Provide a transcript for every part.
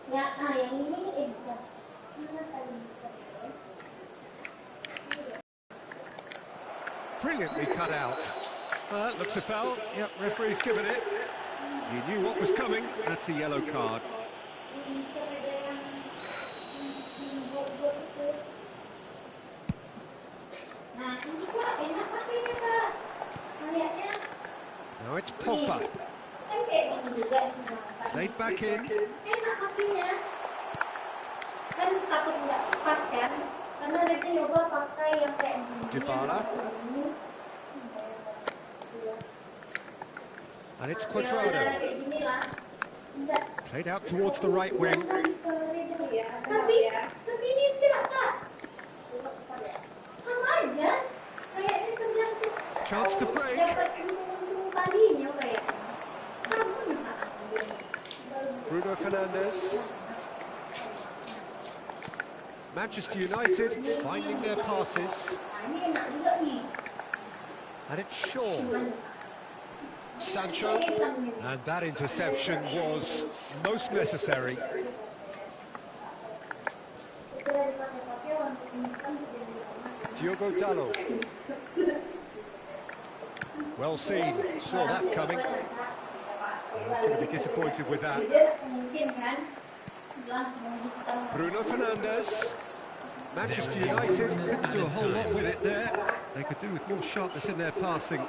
yang ini Brilliantly cut out. Looks a foul. Yep, referee's given it. He knew what was coming. That's a yellow card. Now it's Pogba. Played back in. Dybala. And it's Quadrado. Played out towards the right wing. Chance to break. Bruno Fernandes. Manchester United finding their passes. And it's Shaw. Sancho. And that interception was most necessary. Diogo Dalot. Well seen, saw that coming. He's going to be disappointed with that. Bruno Fernandes. Manchester United couldn't do a whole lot with it there. They could do with more sharpness in their passing.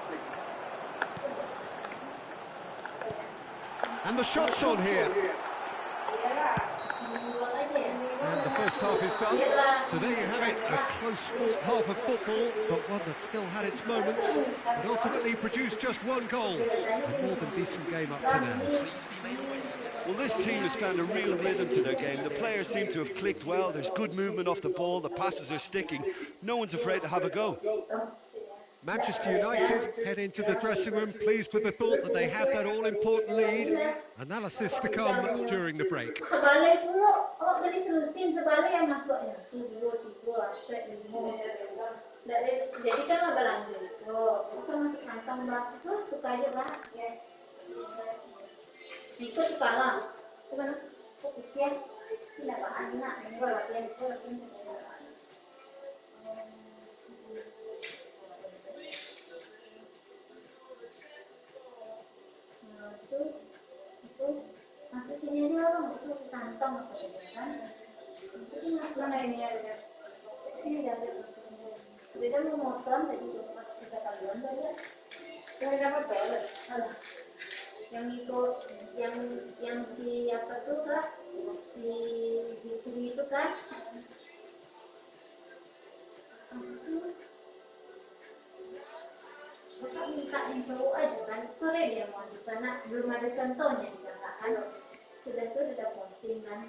And the shot's on here. And the first half is done. So there you have it, a close half of football, but one that still had its moments, but ultimately produced just one goal. A more than decent game up to now. Well, this team has found a real rhythm to their game. The players seem to have clicked well. There's good movement off the ball. The passes are sticking. No one's afraid to have a go. Manchester United head into the dressing room pleased with the thought that they have that all-important lead. Analysis to come during the break. Masuk sini aja orang masuk ke kantong apa kan? Jadi masuk mana ini ada? Ini ada. Beda mau motor tadi pas kita tahuan tadi. Saya dapat balik. Yang itu yang si apa tuh kak? Si itu kan? Bapak minta yang cowok aja kan, sore dia mau di sana, belum ada contohnya dikatakan. Sudah tuh udah posting kan,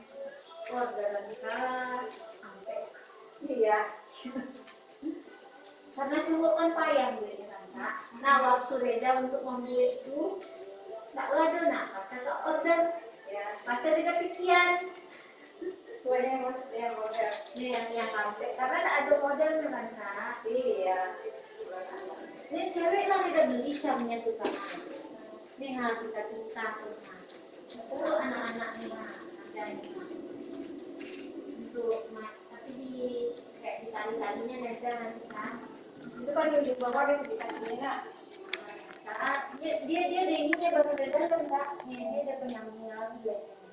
orderan kak, sampai iya. Karena cowok kan payah duitnya kan kak. Nah waktu Reda untuk membeli itu, tak ada nah pas ke order, ya pasti ada pikiran. Yang model, yang sampai karena ada modelnya kan kak. Iya. Ini cewek lah udah beli camnya tuh kan. Ini kita tuh untuk anak-anak ada untuk tapi di kayak di tali-talinya ada nanti kan. Itu kan yang di bawah ada sekitarnya nggak? Saat dia ininya baru ada dalam kak. Dia ada penyambung lagi biasanya.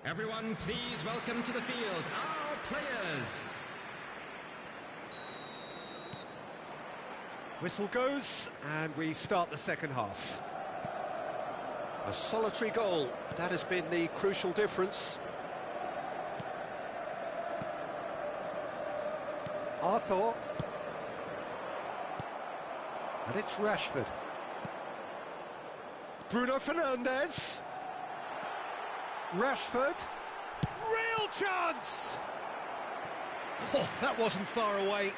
Everyone, please welcome to the field our players. Whistle goes, and we start the second half. A solitary goal, that has been the crucial difference. Arthur. And it's Rashford. Bruno Fernandes. Rashford. Real Goal chance! Oh, that wasn't far away.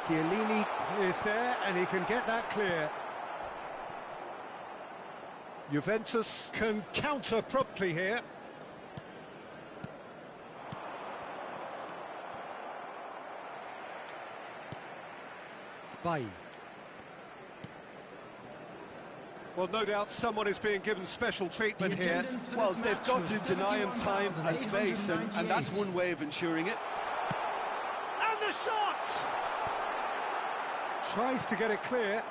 Chiellini is there, and he can get that clear. Juventus can counter promptly here. Bay. Well, no doubt someone is being given special treatment here. Well, they've got to deny him time and space, and that's one way of ensuring it. And the shot! Tries to get it clear.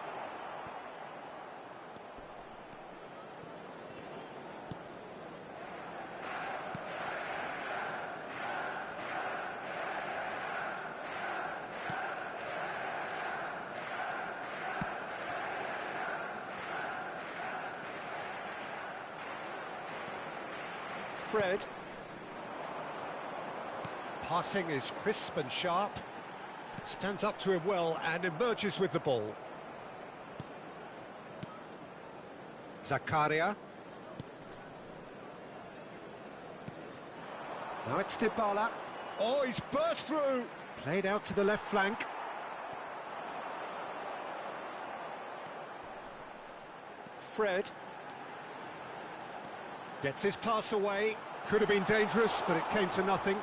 Fred. Passing is crisp and sharp. Stands up to him well and emerges with the ball. Zakaria. Now it's Dybala. Oh, he's burst through. Played out to the left flank. Fred. Gets his pass away. Could have been dangerous, but it came to nothing.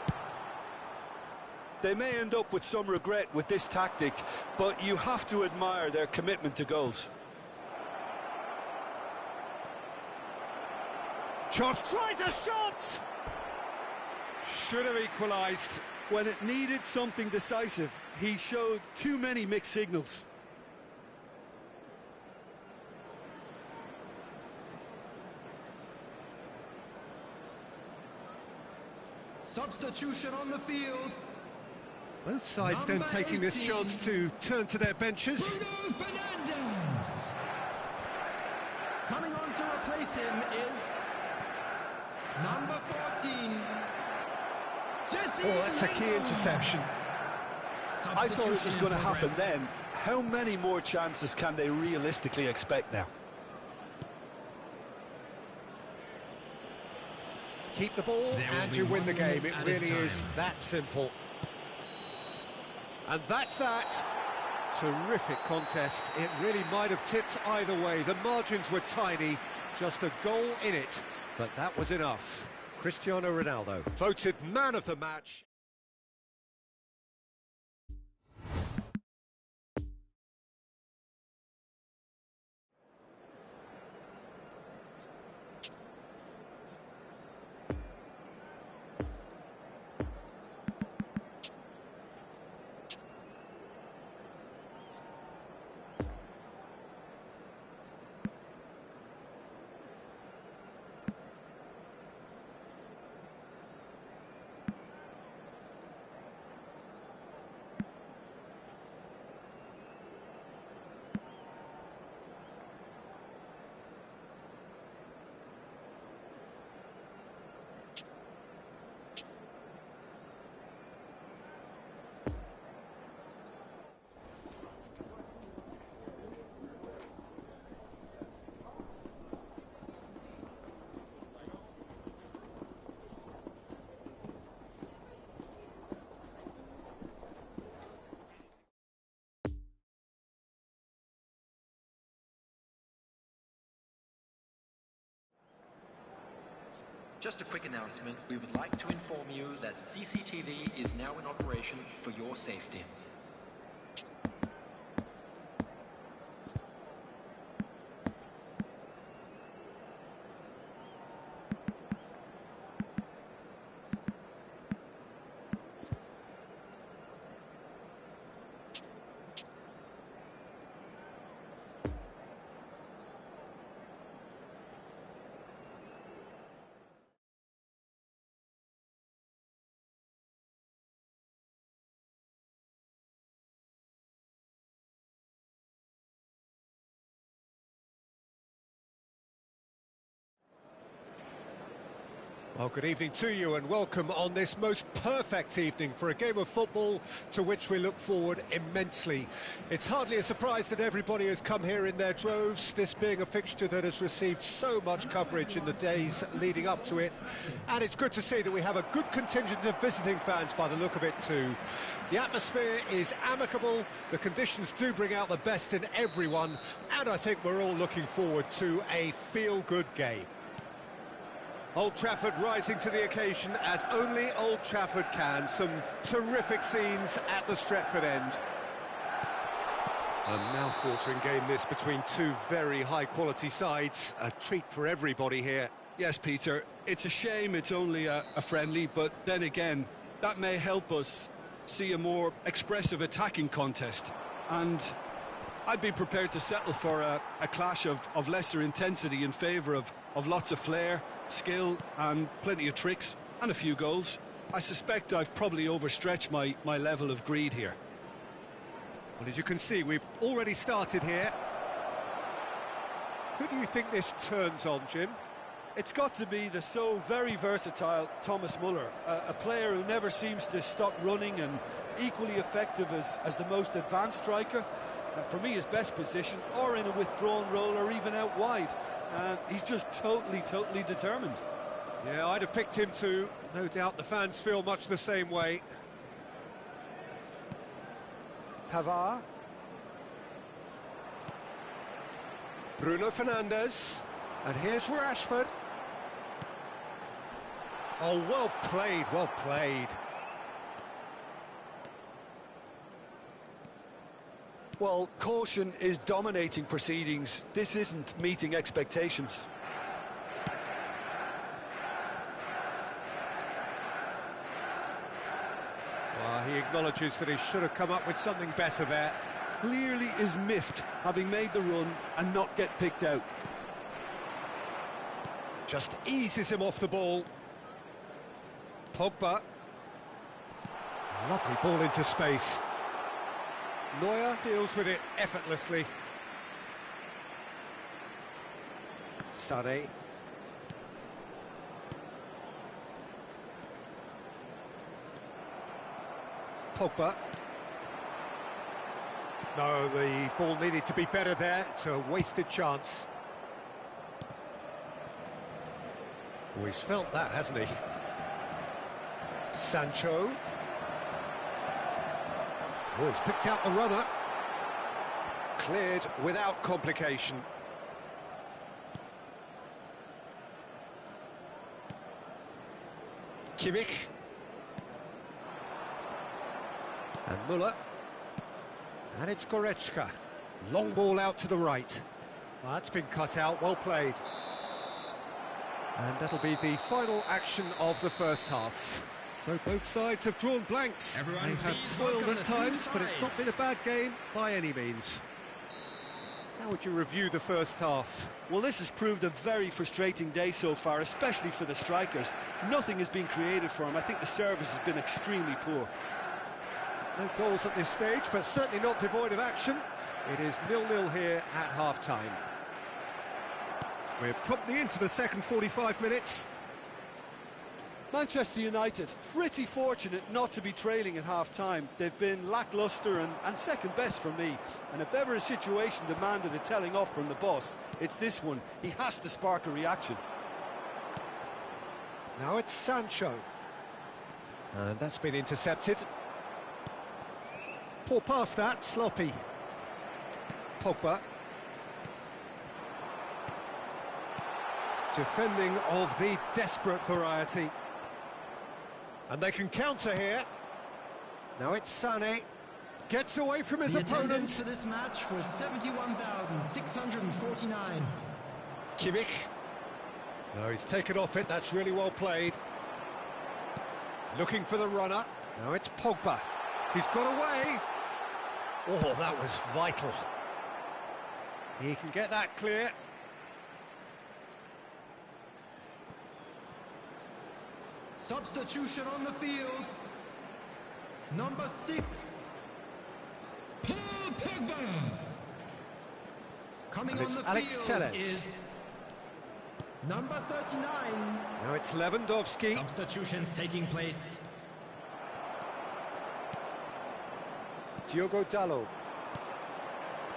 They may end up with some regret with this tactic, but you have to admire their commitment to goals. Chot tries a shot! Should have equalised. When it needed something decisive, he showed too many mixed signals. Substitution on the field. Both sides then taking this chance to turn to their benches. Bruno Fernandes. Coming on to replace him is number 14. Oh, that's a key interception. I thought it was going to happen then. How many more chances can they realistically expect now? Keep the ball and you win the game. It really is that simple. And that's that. Terrific contest. It really might have tipped either way. The margins were tiny, just a goal in it. But that was enough. Cristiano Ronaldo, voted man of the match. Just a quick announcement. We would like to inform you that CCTV is now in operation for your safety. Well, good evening to you and welcome on this most perfect evening for a game of football to which we look forward immensely. It's hardly a surprise that everybody has come here in their droves, this being a fixture that has received so much coverage in the days leading up to it. And it's good to see that we have a good contingent of visiting fans by the look of it too. The atmosphere is amicable, the conditions do bring out the best in everyone, and I think we're all looking forward to a feel-good game. Old Trafford rising to the occasion as only Old Trafford can. Some terrific scenes at the Stretford end. A mouth-watering game this between two very high-quality sides. A treat for everybody here. Yes, Peter, it's a shame it's only a friendly, but then again, that may help us see a more expressive attacking contest. And I'd be prepared to settle for a clash of lesser intensity in favour of lots of flair, skill and plenty of tricks and a few goals. I suspect I've probably overstretched my level of greed here. Well, as you can see, we've already started here. Who do you think this turns on, Jim? It's got to be the so very versatile Thomas Muller, a player who never seems to stop running and equally effective as the most advanced striker. For me, his best position, or in a withdrawn role, or even out wide. He's just totally determined. Yeah, I'd have picked him too. No doubt the fans feel much the same way. Pavard. Bruno Fernandes. And here's Rashford. Oh, well played, well played. Well, caution is dominating proceedings. This isn't meeting expectations. Well, he acknowledges that he should have come up with something better there. Clearly is miffed, having made the run and not get picked out. Just eases him off the ball. Pogba. Lovely ball into space. Neuer deals with it effortlessly. Sané. Pogba. No, the ball needed to be better there. It's a wasted chance. Oh, he's felt that, hasn't he? Sancho. Oh, he's picked out the runner. Cleared without complication. Kimmich. And Müller. And it's Goretzka. Long ball out to the right. Well, that's been cut out, well played. And that'll be the final action of the first half. So both sides have drawn blanks. They have toiled at times, but it's not been a bad game by any means. How would you review the first half? Well, this has proved a very frustrating day so far, especially for the strikers. Nothing has been created for them. I think the service has been extremely poor. No goals at this stage, but certainly not devoid of action. It is 0-0 here at half-time. We're promptly into the second 45 minutes. Manchester United, pretty fortunate not to be trailing at half-time. They've been lacklustre and second best for me. And if ever a situation demanded a telling off from the boss, it's this one. He has to spark a reaction. Now it's Sancho. And that's been intercepted. Poor pass that, sloppy. Pogba. Defending of the desperate variety. And they can counter here. Now it's Sané. Gets away from his opponent. For this match was 71,649. Kimmich. No, he's taken off it. That's really well played. Looking for the runner. Now it's Pogba. He's got away. Oh, that was vital. He can get that clear. Substitution on the field. Number 6, Paul Pogba. Coming And on it's the Alex field Telles. is Number 39. Now it's Lewandowski. Substitutions taking place. Diogo Dalot.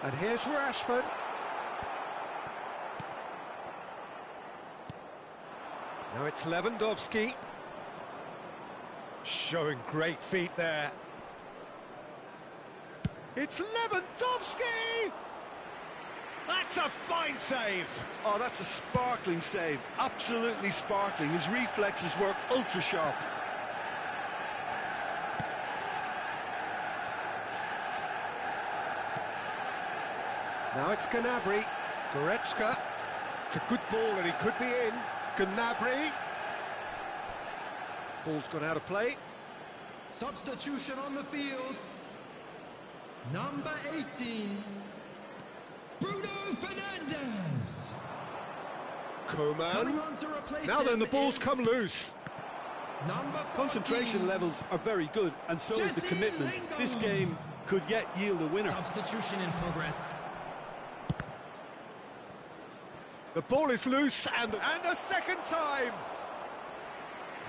And here's Rashford. Now it's Lewandowski. Showing great feet there. It's Lewandowski! That's a fine save! Oh, that's a sparkling save. Absolutely sparkling. His reflexes work ultra sharp. Now it's Gnabry. Goretzka. It's a good ball and he could be in. Gnabry. Ball's gone out of play. Substitution on the field. Number 18. Bruno Fernandes. Coming Coman. on to replace Now then, him the ball's is come loose. Number 14. Concentration levels are very good, and so is the Jesse commitment. Lingard. This game could yet yield a winner. Substitution in progress. The ball is loose, and a second time!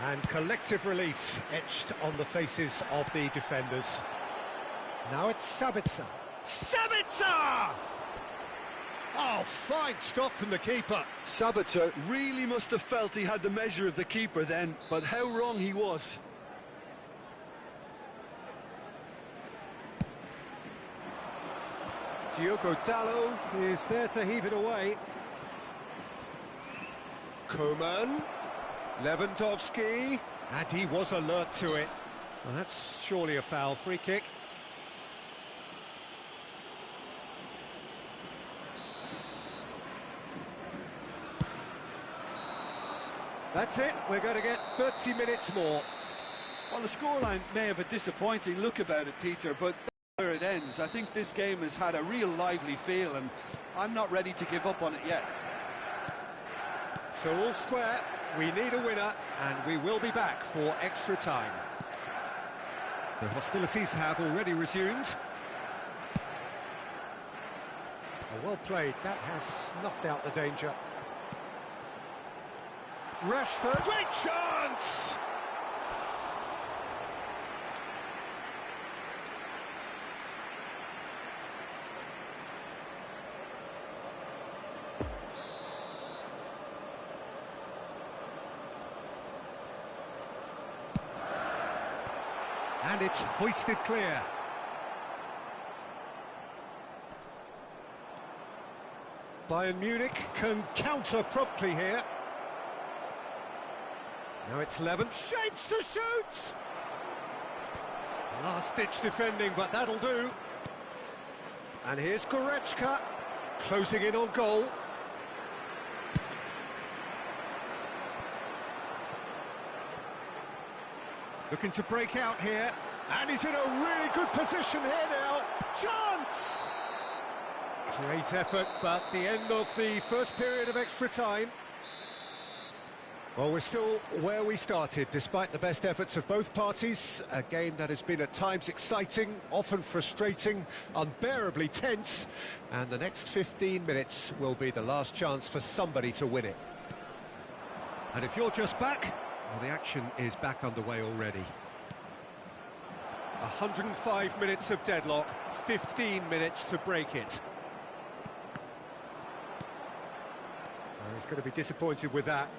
And collective relief etched on the faces of the defenders. Now it's Sabitzer. Sabitzer! Oh, fine stop from the keeper. Sabitzer really must have felt he had the measure of the keeper then, but how wrong he was. Diogo Dalot is there to heave it away. Coman. Lewandowski. And he was alert to it. Well, that's surely a foul. Free kick. That's it. We're going to get 30 minutes more. Well, the scoreline may have a disappointing look about it, Peter, but that's where it ends. I think this game has had a real lively feel, and I'm not ready to give up on it yet. So all square, we need a winner, and we will be back for extra time. The hostilities have already resumed. Oh, well played, that has snuffed out the danger. Rashford, great chance! And it's hoisted clear. Bayern Munich can counter promptly here. Now it's Levin, shapes to shoot! Last-ditch defending, but that'll do. And here's Goretzka, closing in on goal. Looking to break out here, and he's in a really good position here now. Chance! Great effort, but the end of the first period of extra time. Well, we're still where we started, despite the best efforts of both parties. A game that has been at times exciting, often frustrating, unbearably tense. And the next 15 minutes will be the last chance for somebody to win it. And if you're just back, well, the action is back underway already. 105 minutes of deadlock, 15 minutes to break it. Well, he's going to be disappointed with that.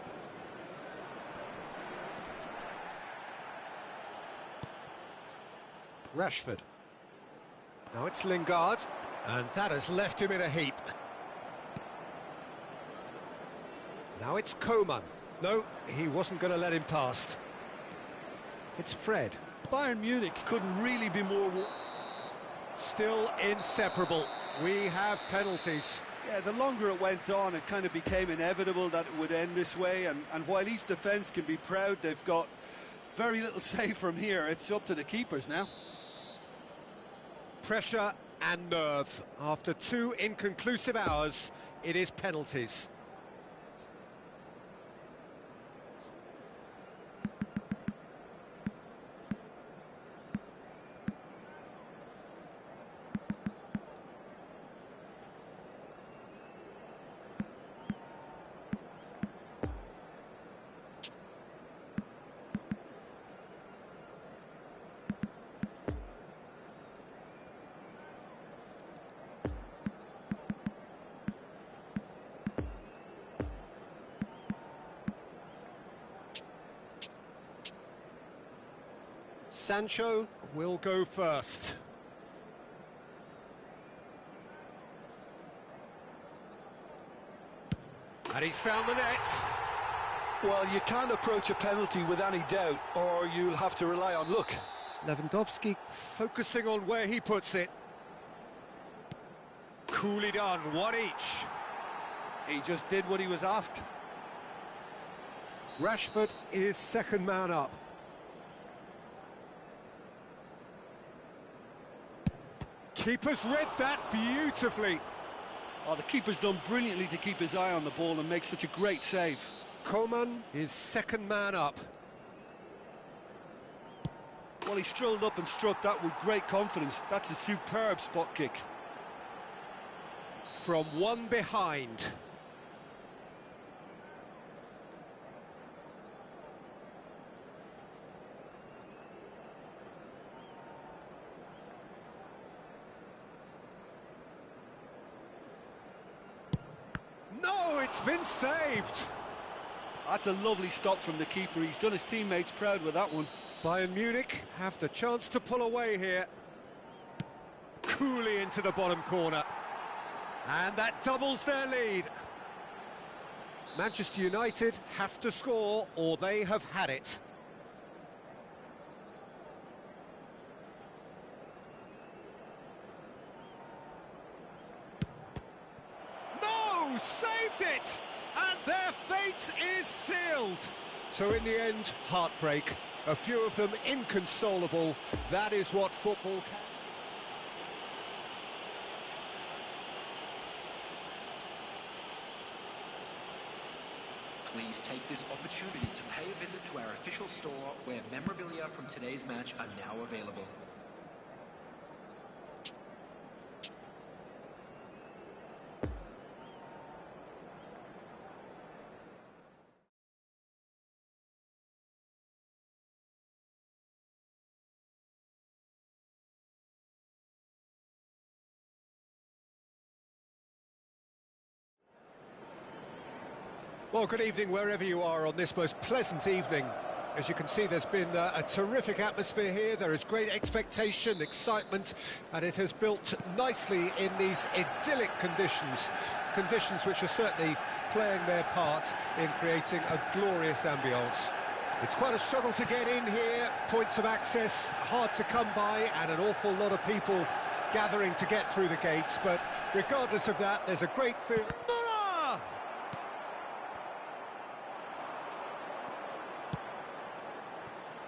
Rashford. Now it's Lingard, and that has left him in a heap. Now it's Coman. No, he wasn't going to let him past. It's Fred. Bayern Munich couldn't really be more... Still inseparable. We have penalties. Yeah, the longer it went on, it kind of became inevitable that it would end this way, and while each defence can be proud, they've got very little say from here. It's up to the keepers now. Pressure and nerve. After 2 inconclusive hours, it is penalties. Sancho will go first. And he's found the net. Well, you can't approach a penalty with any doubt, or you'll have to rely on luck. Lewandowski focusing on where he puts it. Coolly done, one each. He just did what he was asked. Rashford is second man up. Keeper's read that beautifully. Oh, the keeper's done brilliantly to keep his eye on the ball and make such a great save. Coman is second man up. Well, he strolled up and struck that with great confidence. That's a superb spot kick. From one behind. No, it's been saved. That's a lovely stop from the keeper. He's done his teammates proud with that one. Bayern Munich have the chance to pull away here. Coolly into the bottom corner. And that doubles their lead. Manchester United have to score or they have had it. No! Saved it! And their fate is sealed. So in the end, heartbreak. A few of them inconsolable. That is what football can. Please take this opportunity to pay a visit to our official store where memorabilia from today's match are now available. Well, good evening wherever you are on this most pleasant evening. As you can see, there's been a terrific atmosphere here. There is great expectation, excitement, and it has built nicely in these idyllic conditions. Conditions which are certainly playing their part in creating a glorious ambience. It's quite a struggle to get in here. Points of access hard to come by, and an awful lot of people gathering to get through the gates. But regardless of that, there's a great feel.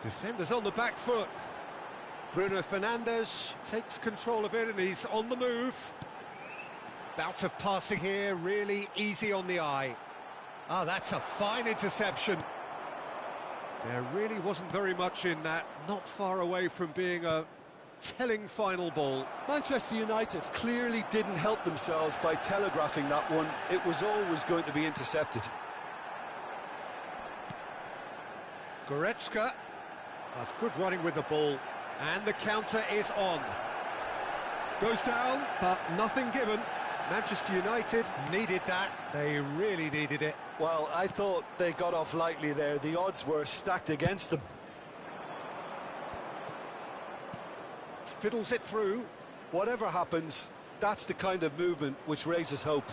Defenders on the back foot. Bruno Fernandes takes control of it and he's on the move. Bout of passing here, really easy on the eye. Ah, that's a fine interception. There really wasn't very much in that, not far away from being a telling final ball. Manchester United clearly didn't help themselves by telegraphing that one. It was always going to be intercepted. Goretzka. That's good running with the ball, and the counter is on. Goes down, but nothing given. Manchester United needed that, they really needed it. Well, I thought they got off lightly there. The odds were stacked against them. Fiddles it through. Whatever happens, that's the kind of movement which raises hope.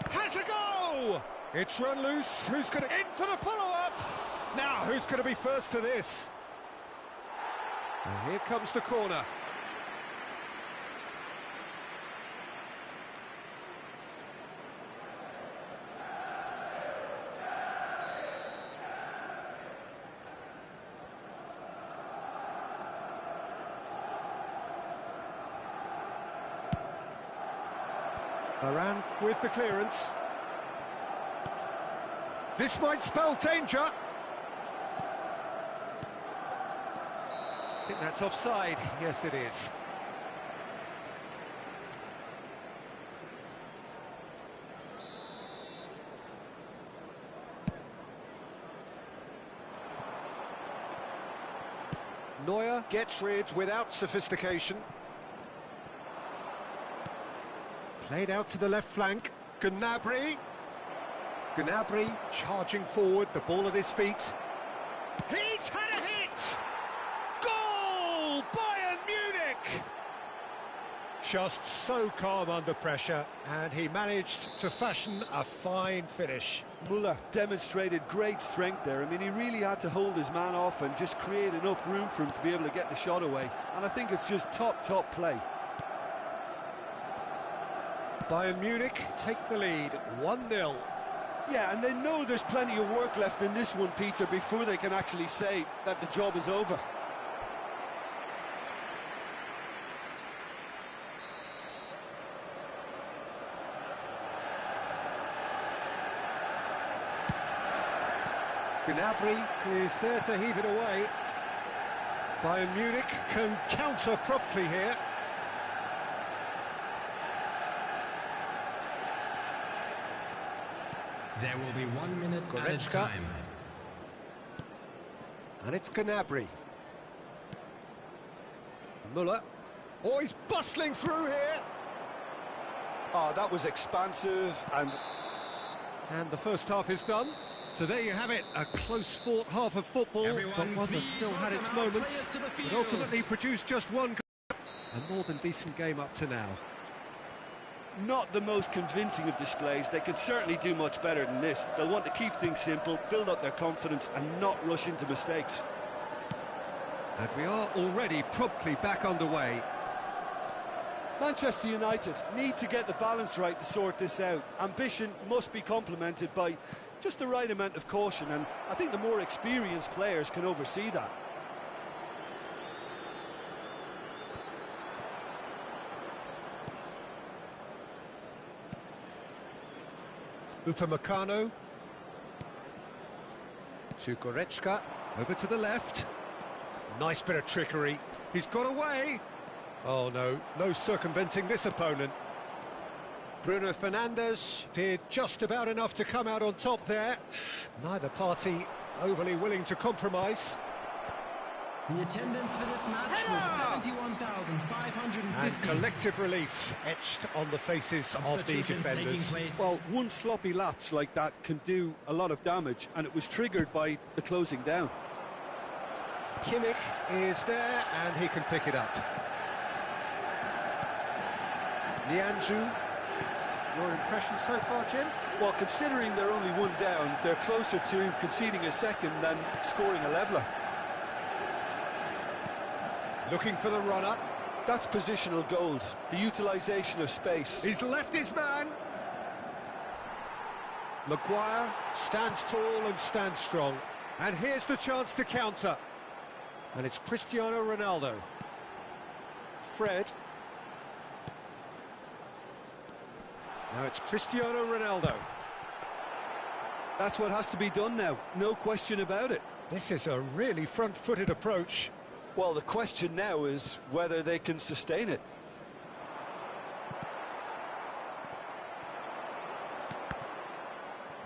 Has a go! It's run loose, who's going to... In for the follow-up! Now, who's going to be first to this? And here comes the corner. Varane with the clearance. This might spell danger. I think that's offside. Yes, it is. Neuer gets rid without sophistication. Played out to the left flank. Gnabry. Gnabry charging forward, the ball at his feet. He's had a hit! just so calm under pressure, and he managed to fashion a fine finish. Muller demonstrated great strength there. I mean, he really had to hold his man off and just create enough room for him to be able to get the shot away. And I think it's just top play. Bayern Munich take the lead, 1-0. Yeah, and they know there's plenty of work left in this one, Peter, before they can actually say that the job is over. Gnabry is there to heave it away. Bayern Munich can counter promptly here. There will be 1 minute added Goretzka. time. And it's Gnabry. Muller. Oh, he's bustling through here. Oh, that was expansive and the first half is done. So there you have it, a close-fought half of football, Everyone, but one that please still had its welcome our moments, players to the but field. ultimately produced just one goal. A more than decent game up to now. not the most convincing of displays. They could certainly do much better than this. They'll want to keep things simple, build up their confidence and not rush into mistakes. And we are already promptly back underway. Manchester United need to get the balance right to sort this out. Ambition must be complemented by just the right amount of caution, and I think the more experienced players can oversee that. Upamecano to Goretzka, over to the left. Nice bit of trickery. He's got away. Oh no, no circumventing this opponent. Bruno Fernandes did just about enough to come out on top there. Neither party overly willing to compromise. The attendance for this match was 71,550. And collective relief etched on the faces of the Substitutions taking defenders. place. Well, one sloppy lapse like that can do a lot of damage, and it was triggered by the closing down. Kimmich is there, and he can pick it up. Nianzou, your impression so far, Jim? Well, considering they're only one down, they're closer to conceding a second than scoring a leveller. Looking for the runner. That's positional gold, the utilisation of space. He's left his man. Maguire stands tall and stands strong. And here's the chance to counter. And it's Cristiano Ronaldo. Fred. Now it's Cristiano Ronaldo. That's what has to be done now, no question about it. This is a really front-footed approach. Well, the question now is whether they can sustain it.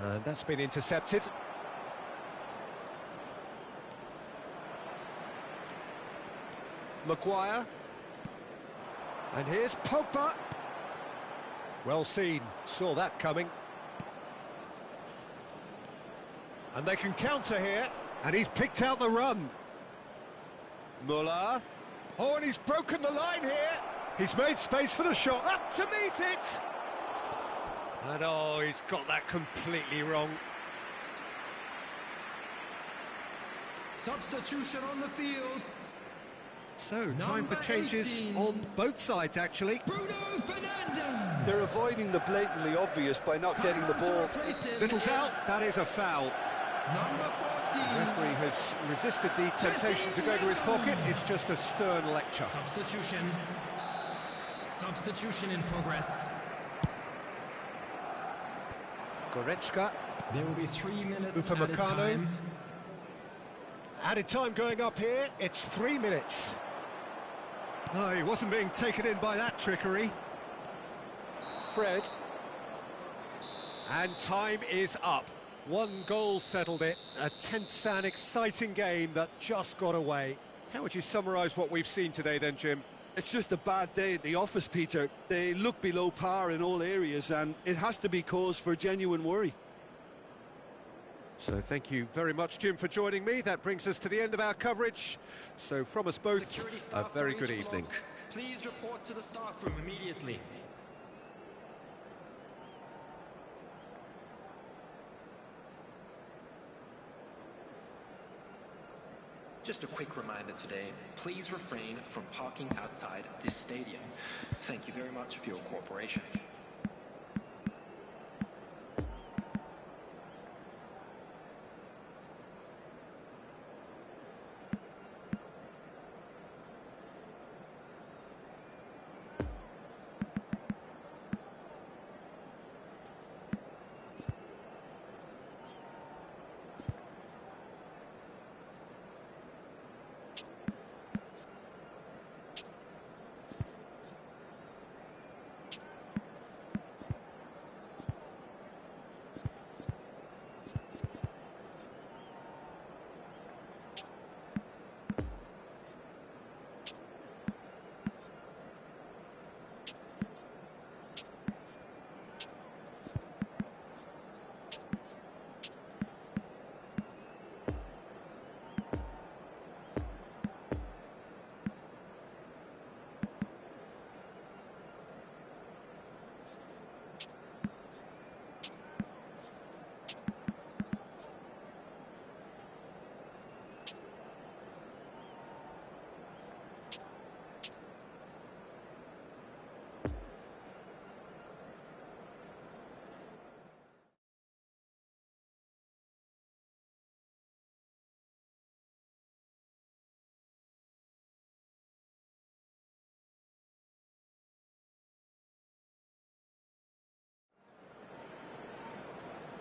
And that's been intercepted. Maguire. And here's Pogba. Well seen, saw that coming. And they can counter here, and he's picked out the run. Muller. Oh, and he's broken the line here. He's made space for the shot, up to meet it. And oh, he's got that completely wrong. Substitution on the field. So, time for Number changes 18. on both sides, actually. Bruno Fernandes. They're avoiding the blatantly obvious by not getting the ball. Little doubt, that is a foul. Number 14. The referee has resisted the temptation to go to his pocket. It's just a stern lecture. Substitution. Substitution in progress. Goretzka, There will be 3 minutes added Upamecano. time. Added time going up here, it's 3 minutes. No, he wasn't being taken in by that trickery. Fred. And time is up. 1 goal settled it. A tense and exciting game that just got away. How would you summarise what we've seen today then, Jim? It's just a bad day at the office, Peter. They look below par in all areas, and it has to be cause for genuine worry. So thank you very much, Jim, for joining me. That brings us to the end of our coverage. So from us both, Security a staff very for good each evening. block. please report to the staff room immediately. Just a quick reminder today, please refrain from parking outside this stadium. Thank you very much for your cooperation.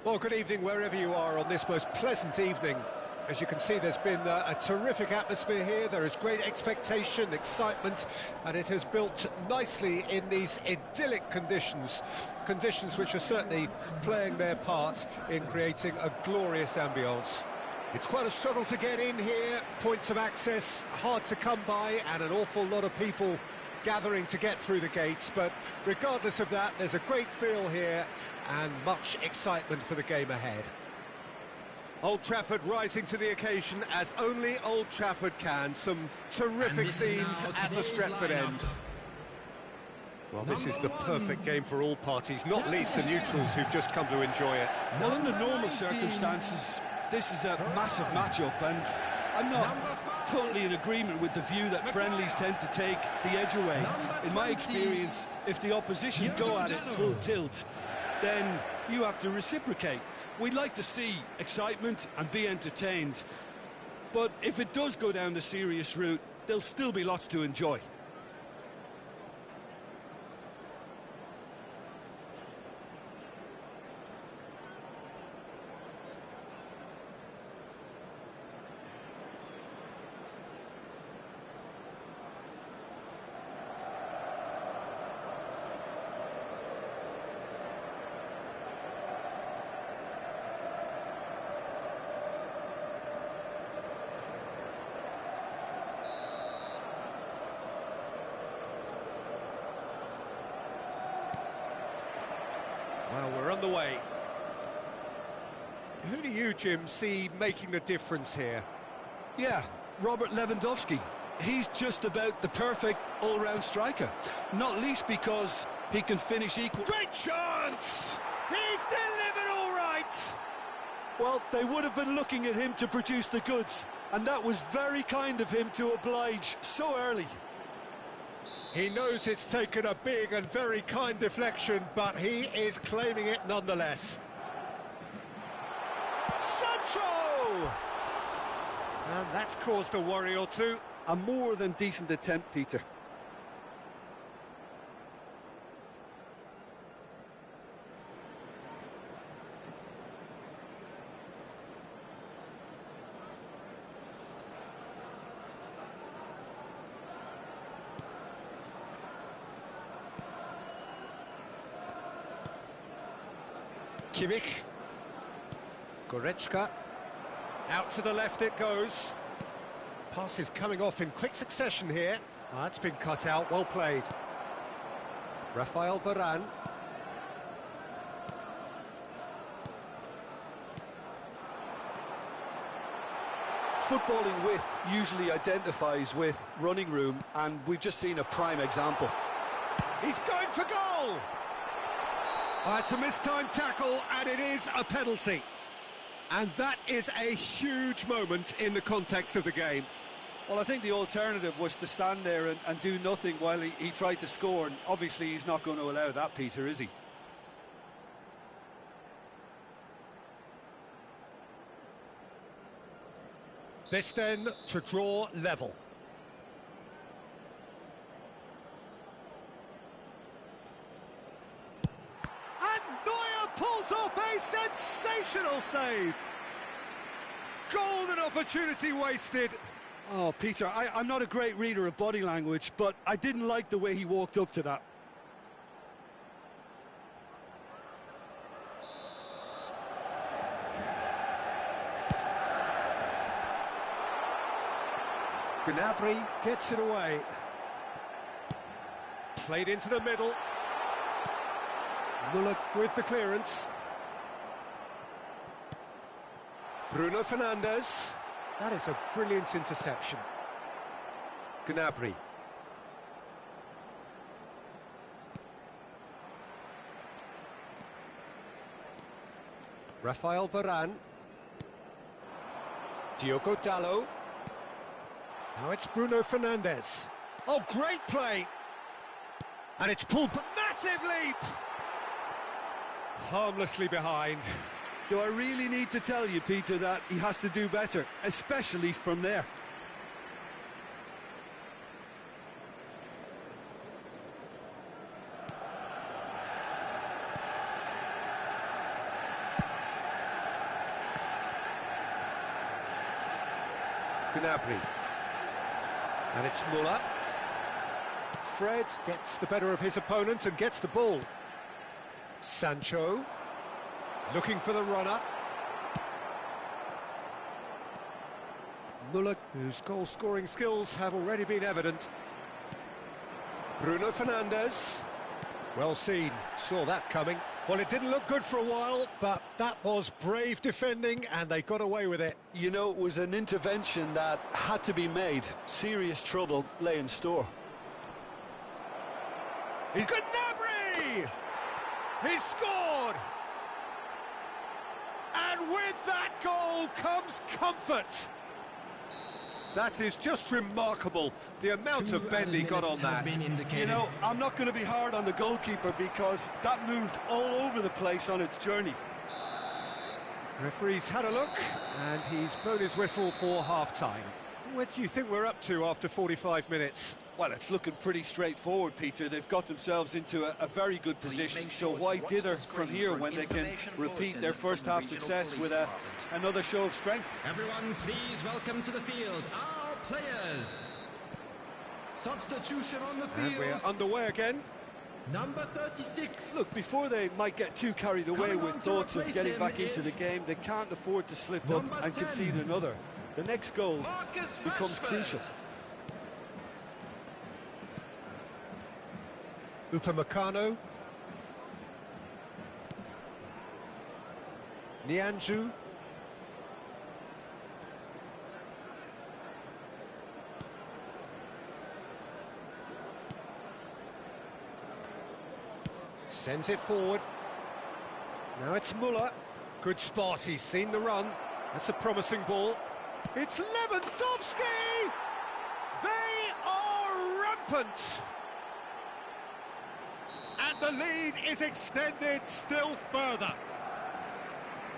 Well, good evening wherever you are on this most pleasant evening. As you can see, there's been a terrific atmosphere here. There is great expectation, excitement, and it has built nicely in these idyllic conditions. Conditions which are certainly playing their part in creating a glorious ambience. It's quite a struggle to get in here, points of access hard to come by, and an awful lot of people gathering to get through the gates, but regardless of that, there's a great feel here and much excitement for the game ahead. Old Trafford rising to the occasion as only Old Trafford can. Some terrific scenes at the Stretford end. Well, this is the perfect game for all parties, not least the neutrals who've just come to enjoy it. Well, under normal circumstances, this is a massive matchup, and I'm not totally in agreement with the view that friendlies tend to take the edge away. In my experience, if the opposition go at it full tilt, then you have to reciprocate. We'd like to see excitement and be entertained, but if it does go down the serious route, there'll still be lots to enjoy. Well, we're on the way. Who do you, Jim, see making the difference here? Yeah, Robert Lewandowski. He's just about the perfect all-round striker, not least because he can finish equal. Great chance! He's delivered all right! Well, they would have been looking at him to produce the goods, and that was very kind of him to oblige so early. He knows it's taken a big and very kind deflection, but he is claiming it nonetheless. Sancho! And that's caused a worry or two. A more than decent attempt, Peter. Kimmich. Goretzka. Out to the left it goes. Passes coming off in quick succession here. That's been cut out, well played. Rafael Varane. Footballing width usually identifies with running room, and we've just seen a prime example. He's going for goal! It's a mistimed tackle, and it is a penalty. And that is a huge moment in the context of the game. Well, I think the alternative was to stand there and do nothing while he tried to score, and obviously he's not going to allow that, Peter, is he? This then to draw level. And Neuer pulls off a sensational save. Golden opportunity wasted. Oh, Peter, I'm not a great reader of body language, but I didn't like the way he walked up to that. Gnabry gets it away. Played into the middle. Müller with the clearance. Bruno Fernandes. That is a brilliant interception. Gnabry. Rafael Varane. Diogo Dalot. Now it's Bruno Fernandes. Oh, great play! And it's pulled, massive leap! Harmlessly behind. Do I really need to tell you, Peter, that he has to do better, especially from there? Gnabry. And it's Müller. Fred gets the better of his opponent and gets the ball. Sancho. Looking for the runner. Müller, whose goal-scoring skills have already been evident. Bruno Fernandes. Well seen, saw that coming. Well, it didn't look good for a while, but that was brave defending, and they got away with it. You know, it was an intervention that had to be made. Serious trouble lay in store. He's Gnabry! He's scored! And with that goal comes comfort. That is just remarkable, the amount of bend he got on that. You know, I'm not going to be hard on the goalkeeper because that moved all over the place on its journey. Referee's had a look, and he's blown his whistle for half-time. What do you think we're up to after 45 minutes? Well, it's looking pretty straightforward, Peter. They've got themselves into a very good position, so why dither from here when they can repeat their first-half success with another show of strength? Everyone, please welcome to the field our players. Substitution on the field. And we're underway again. Number 36. Look, before they might get too carried away with thoughts of getting back into the game, they can't afford to slip up and concede another. The next goal becomes crucial. Upamecano. Nianzou. Sends it forward. Now it's Müller. Good spot, he's seen the run. That's a promising ball. It's Lewandowski! They are rampant! And the lead is extended still further.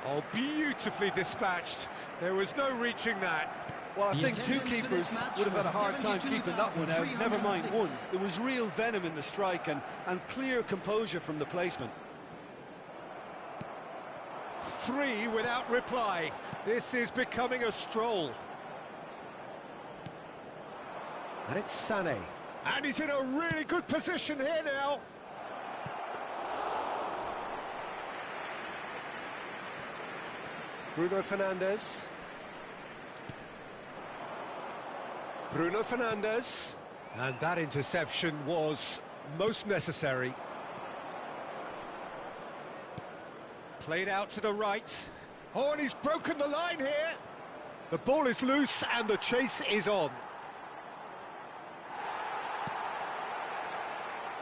Oh, beautifully dispatched. There was no reaching that. Well, I think two keepers would have had a hard time keeping that one out, never mind one. There was real venom in the strike and clear composure from the placement. 3 without reply. This is becoming a stroll. And it's Sané. And he's in a really good position here now. Bruno Fernandes. Bruno Fernandes. And that interception was most necessary. Played out to the right. Oh, and he's broken the line here. The ball is loose and the chase is on.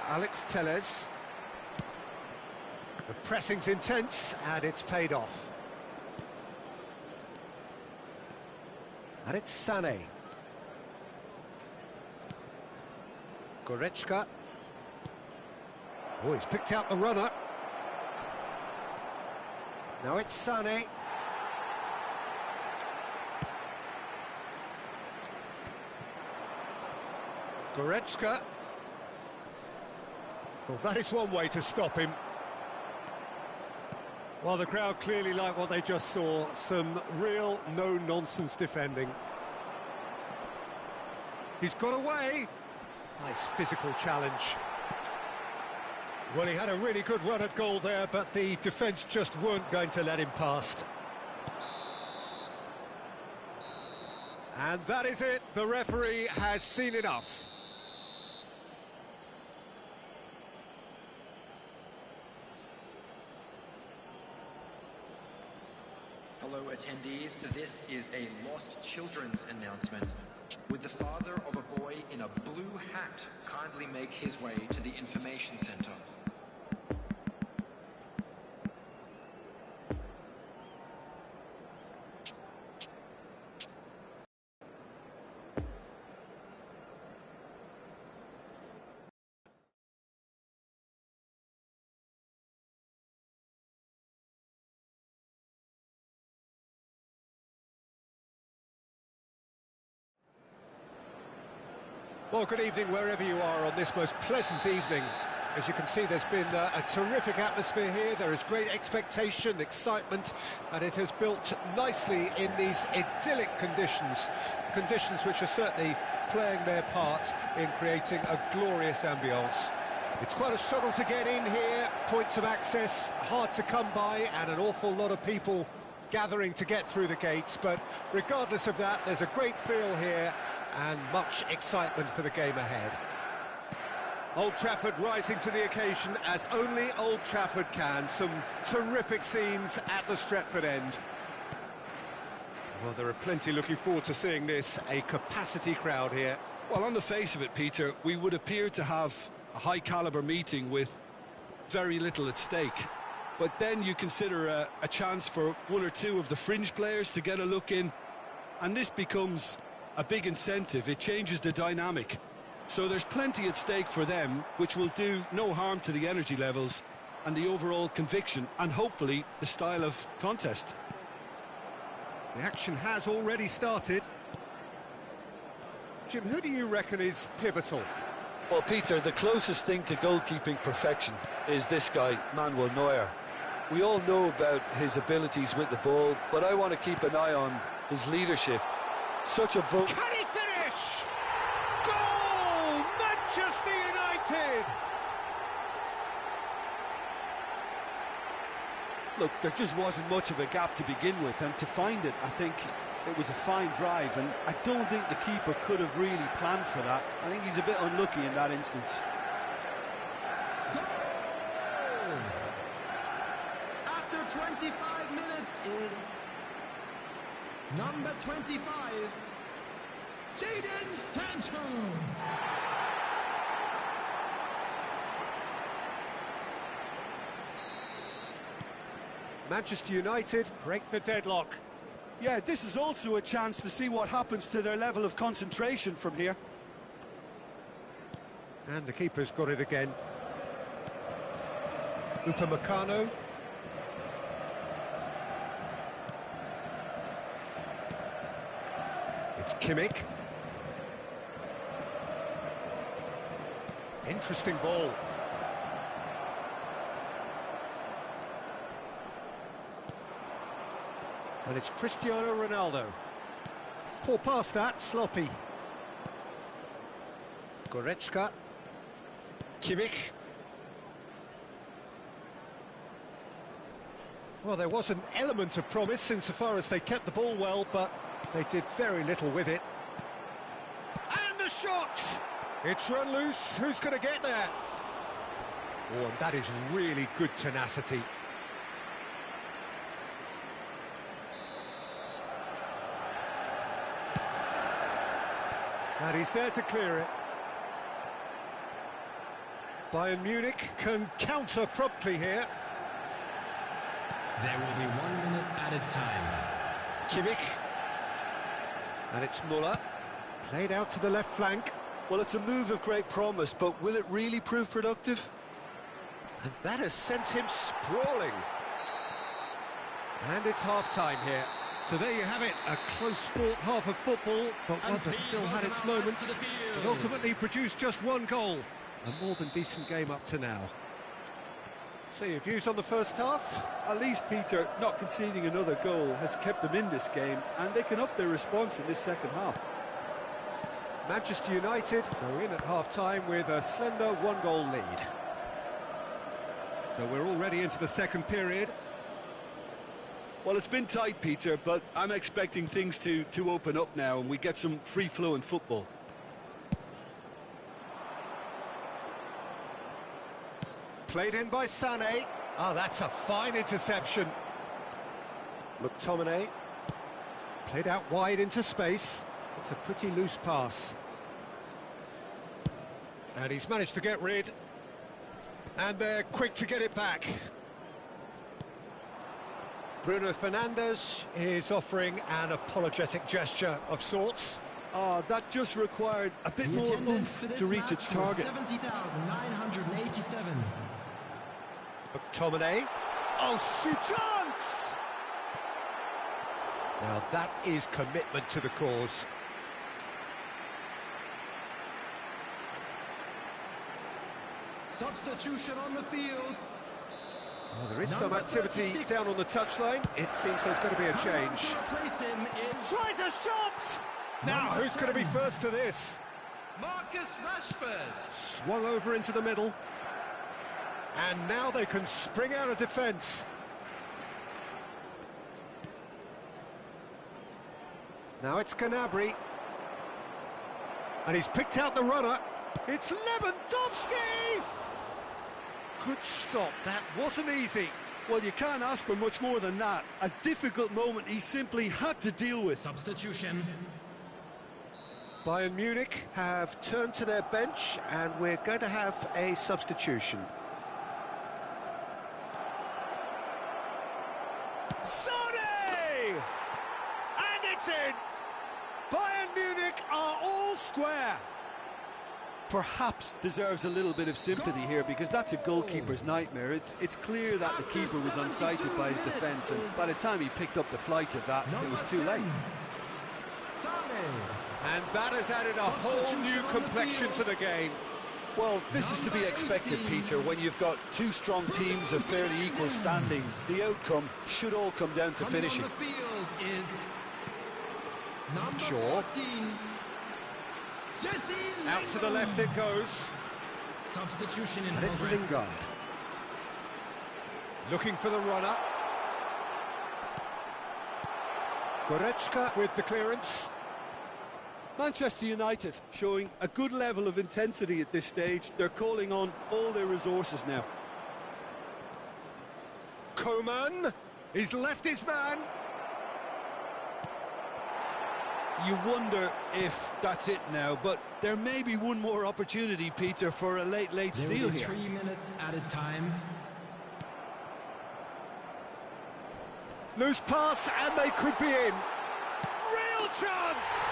Alex Telles. The pressing's intense and it's paid off. And it's Sané. Goretzka. Oh, he's picked out the runner. Now it's Sané. Goretzka. Well, that is one way to stop him. Well, the crowd clearly like what they just saw. Some real no-nonsense defending. He's got away. Nice physical challenge. Well, he had a really good run at goal there, but the defence just weren't going to let him past. And that is it. The referee has seen enough. Hello attendees, this is a lost children's announcement. Would the father of a boy in a blue hat kindly make his way to the information centre? Well, good evening wherever you are on this most pleasant evening. As you can see, there's been a terrific atmosphere here. There is great expectation, excitement, and it has built nicely in these idyllic conditions. Conditions which are certainly playing their part in creating a glorious ambience. It's quite a struggle to get in here, points of access hard to come by, and an awful lot of people gathering to get through the gates, but regardless of that, there's a great feel here and much excitement for the game ahead. Old Trafford rising to the occasion as only Old Trafford can. Some terrific scenes at the Stretford end. Well, there are plenty looking forward to seeing this, a capacity crowd here. Well, on the face of it, Peter, we would appear to have a high-caliber meeting with very little at stake. But then you consider a chance for one or two of the fringe players to get a look in, and this becomes a big incentive. It changes the dynamic. So there's plenty at stake for them, which will do no harm to the energy levels and the overall conviction, and hopefully the style of contest. The action has already started. Jim, who do you reckon is pivotal? Well, Peter, the closest thing to goalkeeping perfection is this guy, Manuel Neuer. We all know about his abilities with the ball, but I want to keep an eye on his leadership. Such a vote. Can he finish? Goal! Manchester United! Look, there just wasn't much of a gap to begin with, and to find it, I think it was a fine drive, and I don't think the keeper could have really planned for that. I think he's a bit unlucky in that instance. After 25 minutes is number 25, Jadon Sancho. Manchester United break the deadlock. Yeah, this is also a chance to see what happens to their level of concentration from here. And the keeper's got it again. Upamecano. It's Kimmich. Interesting ball. And it's Cristiano Ronaldo. Poor pass that, sloppy. Goretzka. Kimmich. Well, there was an element of promise insofar as they kept the ball well, but they did very little with it. And the shot! It's run loose. Who's going to get there? Oh, and that is really good tenacity. And he's there to clear it. Bayern Munich can counter promptly here. There will be 1 minute added time. Kimmich. And it's Muller. Played out to the left flank. Well, it's a move of great promise, but will it really prove productive? And that has sent him sprawling. And it's half-time here. So there you have it, a close-fought half of football, but one that still had its moments, but ultimately produced just one goal. A more than decent game up to now. So your views on the first half? At least, Peter, not conceding another goal has kept them in this game, and they can up their response in this second half. Manchester United go in at half-time with a slender one-goal lead. So we're already into the second period. Well, it's been tight, Peter, but I'm expecting things to open up now and we get some free-flowing football. Played in by Sané. Oh, that's a fine interception. McTominay. Played out wide into space. It's a pretty loose pass. And he's managed to get rid. And they're quick to get it back. Bruno Fernandes is offering an apologetic gesture of sorts. Oh, that just required a bit more oomph to reach its target. 70,987. McTominay. Oh, shoot chance! Now that is commitment to the cause. Substitution on the field. Well, there is some activity down on the touchline. It seems there's going to be a change. To replace him is Tries a shot! Now, who's going to be first to this? Marcus Rashford. Swung over into the middle. And now they can spring out of defence. Now it's Gnabry. And he's picked out the runner. It's Lewandowski! Good stop, that wasn't easy. Well, you can't ask for much more than that. A difficult moment he simply had to deal with. Substitution. Bayern Munich have turned to their bench and we're going to have a substitution. Sané! And it's in! Bayern Munich are all square. Perhaps deserves a little bit of sympathy here because that's a goalkeeper's nightmare. It's clear that the keeper was unsighted by his defence, and by the time he picked up the flight of that, it was too late. And that has added a whole new complexion to the game. Well, this is to be expected, Peter, when you've got two strong teams of fairly equal standing. The outcome should all come down to finishing. On the field is number Shaw. 14. Jesse Out to the left it goes. Substitution in And it's progress. Lingard. Looking for the runner. Goretzka with the clearance. Manchester United showing a good level of intensity at this stage. They're calling on all their resources now. Coman. He's left his man. You wonder if that's it now, but there may be one more opportunity, Peter, for a late steal here. 3 minutes added time. Loose pass and they could be in. Real chance!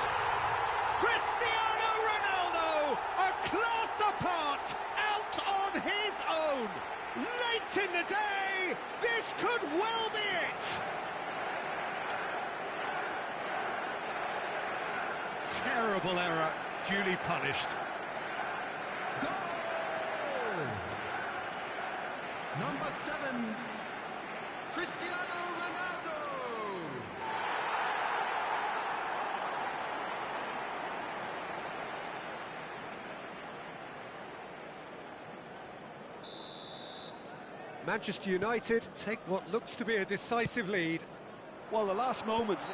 Cristiano Ronaldo, a class apart, out on his own. Late in the day, this could well be it. Terrible error, duly punished. Goal! Number 7, Cristiano Ronaldo. Manchester United take what looks to be a decisive lead. Well, the last moments...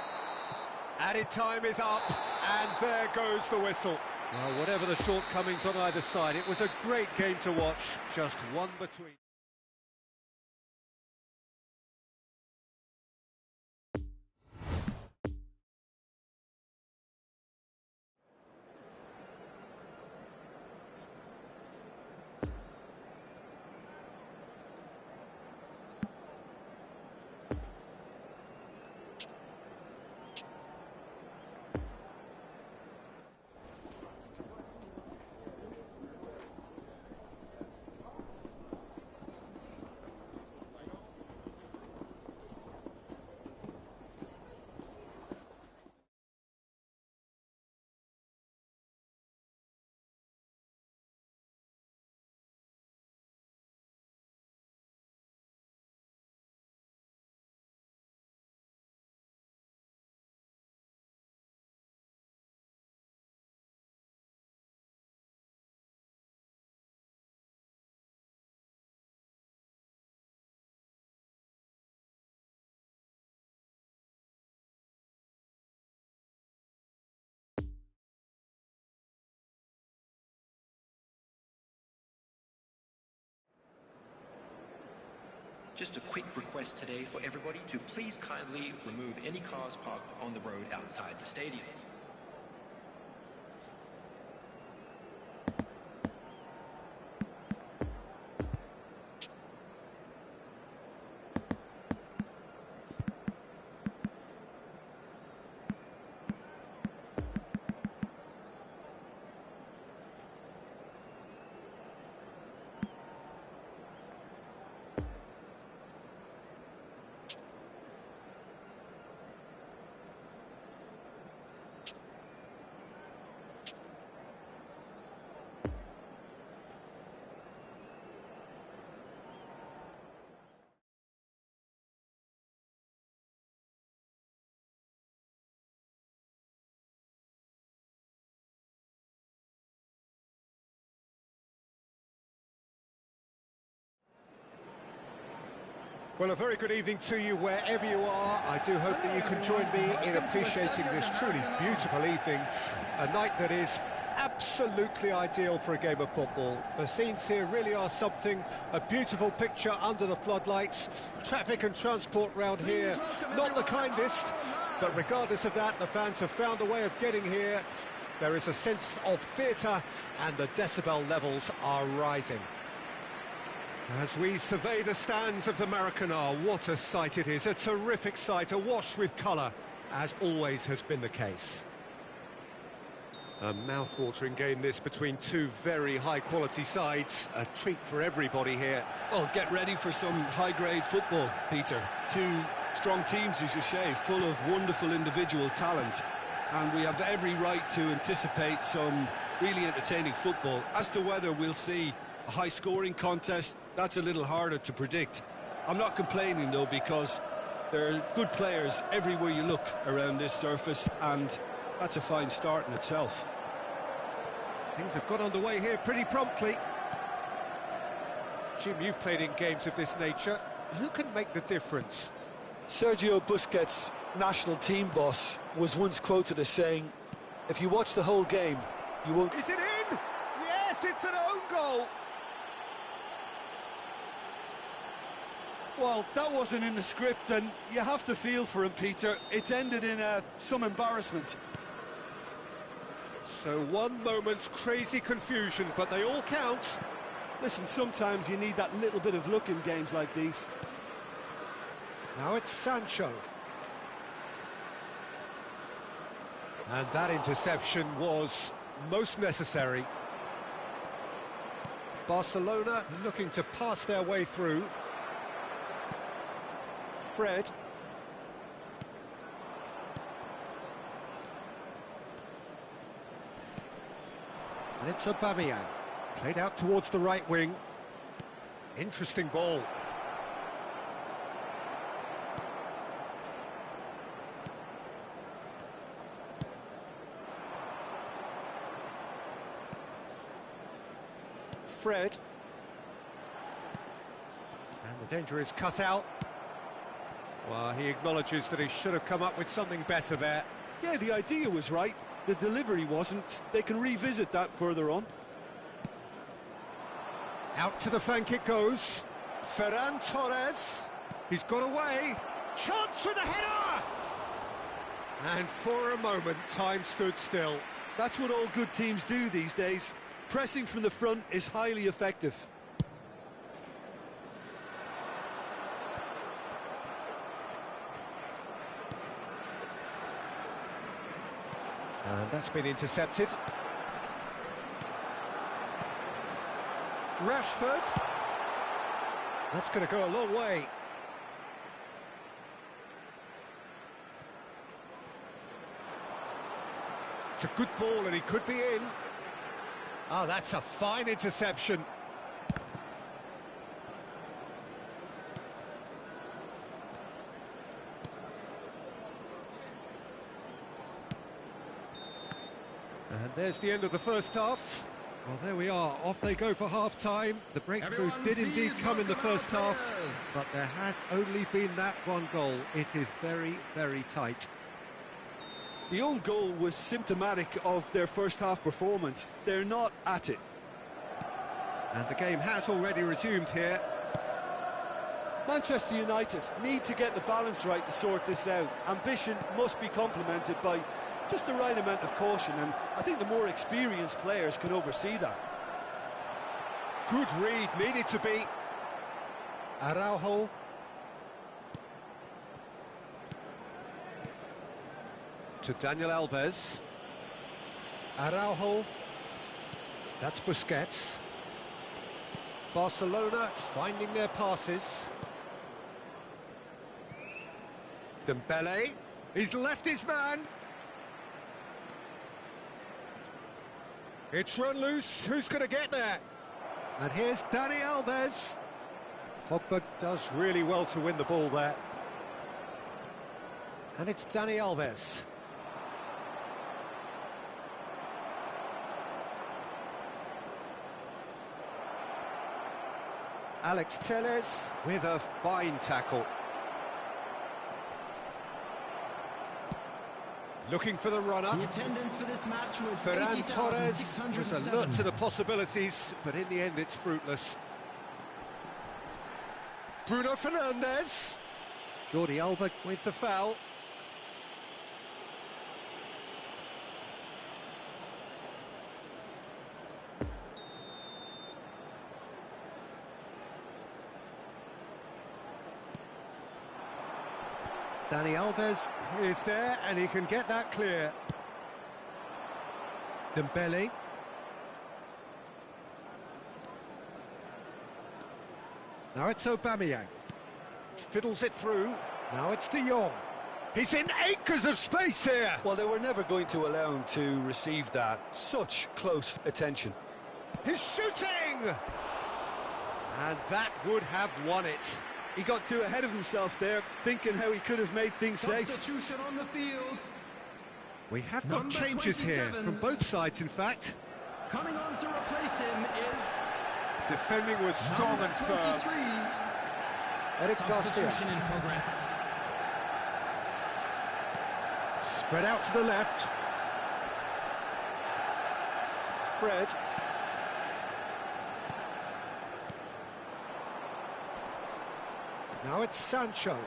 Added time is up, and there goes the whistle. Well, whatever the shortcomings on either side, it was a great game to watch, just one between. Just a quick request today for everybody to please kindly remove any cars parked on the road outside the stadium. Well, a very good evening to you wherever you are. I do hope that you can join me in appreciating this truly beautiful evening, a night that is absolutely ideal for a game of football. The scenes here really are something, a beautiful picture under the floodlights. Traffic and transport round here, not the kindest, but regardless of that, the fans have found a way of getting here. There is a sense of theatre and the decibel levels are rising. As we survey the stands of the Maracanã, what a sight it is, a terrific sight, awash with colour, as always has been the case. A mouth-watering game this between two very high-quality sides, a treat for everybody here. Oh, get ready for some high-grade football, Peter. Two strong teams, as you say, full of wonderful individual talent. And we have every right to anticipate some really entertaining football. As to whether we'll see a high-scoring contest, that's a little harder to predict. I'm not complaining, though, because there are good players everywhere you look around this surface, and that's a fine start in itself. Things have got underway here pretty promptly. Jim, you've played in games of this nature. Who can make the difference? Sergio Busquets, national team boss, was once quoted as saying, if you watch the whole game, you won't... Is it in? Yes, it's an own goal! Well, that wasn't in the script, and you have to feel for him, Peter. It's ended in some embarrassment. So one moment's crazy confusion, but they all count. Listen, sometimes you need that little bit of luck in games like these. Now it's Sancho. And that interception was most necessary. Barcelona looking to pass their way through. Fred. And it's Aubameyang. Played out towards the right wing. Interesting ball. Fred. And the danger is cut out. Well, he acknowledges that he should have come up with something better there. Yeah, the idea was right. The delivery wasn't. They can revisit that further on. Out to the flank it goes. Ferran Torres. He's got away. Chance with a header! And for a moment, time stood still. That's what all good teams do these days. Pressing from the front is highly effective. And that's been intercepted. Rashford. That's going to go a long way. It's a good ball and he could be in. Oh, that's a fine interception. And there's the end of the first half. Well, there we are. Off they go for half-time. The breakthrough did indeed come in the first half, but there has only been that one goal. It is very, very tight. The own goal was symptomatic of their first half performance. They're not at it. And the game has already resumed here. Manchester United need to get the balance right to sort this out. Ambition must be complemented by just the right amount of caution, and I think the more experienced players can oversee that. Good read, needed to be. Araujo. To Daniel Alves. Araujo. That's Busquets. Barcelona finding their passes. Dembele. He's left his man. It's run loose. Who's going to get there? And here's Dani Alves. Pogba does really well to win the ball there. And it's Dani Alves. Alex Telles with a fine tackle. Looking for the runner. The attendance for this match was Ferran Torres was alert to the possibilities, but in the end it's fruitless. Bruno Fernandes. Jordi Alba with the foul. Dani Alves is there, and he can get that clear. Dembele. Now it's Aubameyang. Fiddles it through. Now it's De Jong. He's in acres of space here. Well, they were never going to allow him to receive that. Such close attention. He's shooting! And that would have won it. He got too ahead of himself there, thinking how he could have made things safe. Substitution on the field. We have got Number changes here 27. from both sides, in fact. Coming on to replace him is Defending was strong and firm. 23. Eric Garcia. Substitution in progress. Spread out to the left. Fred. Now it's Sancho.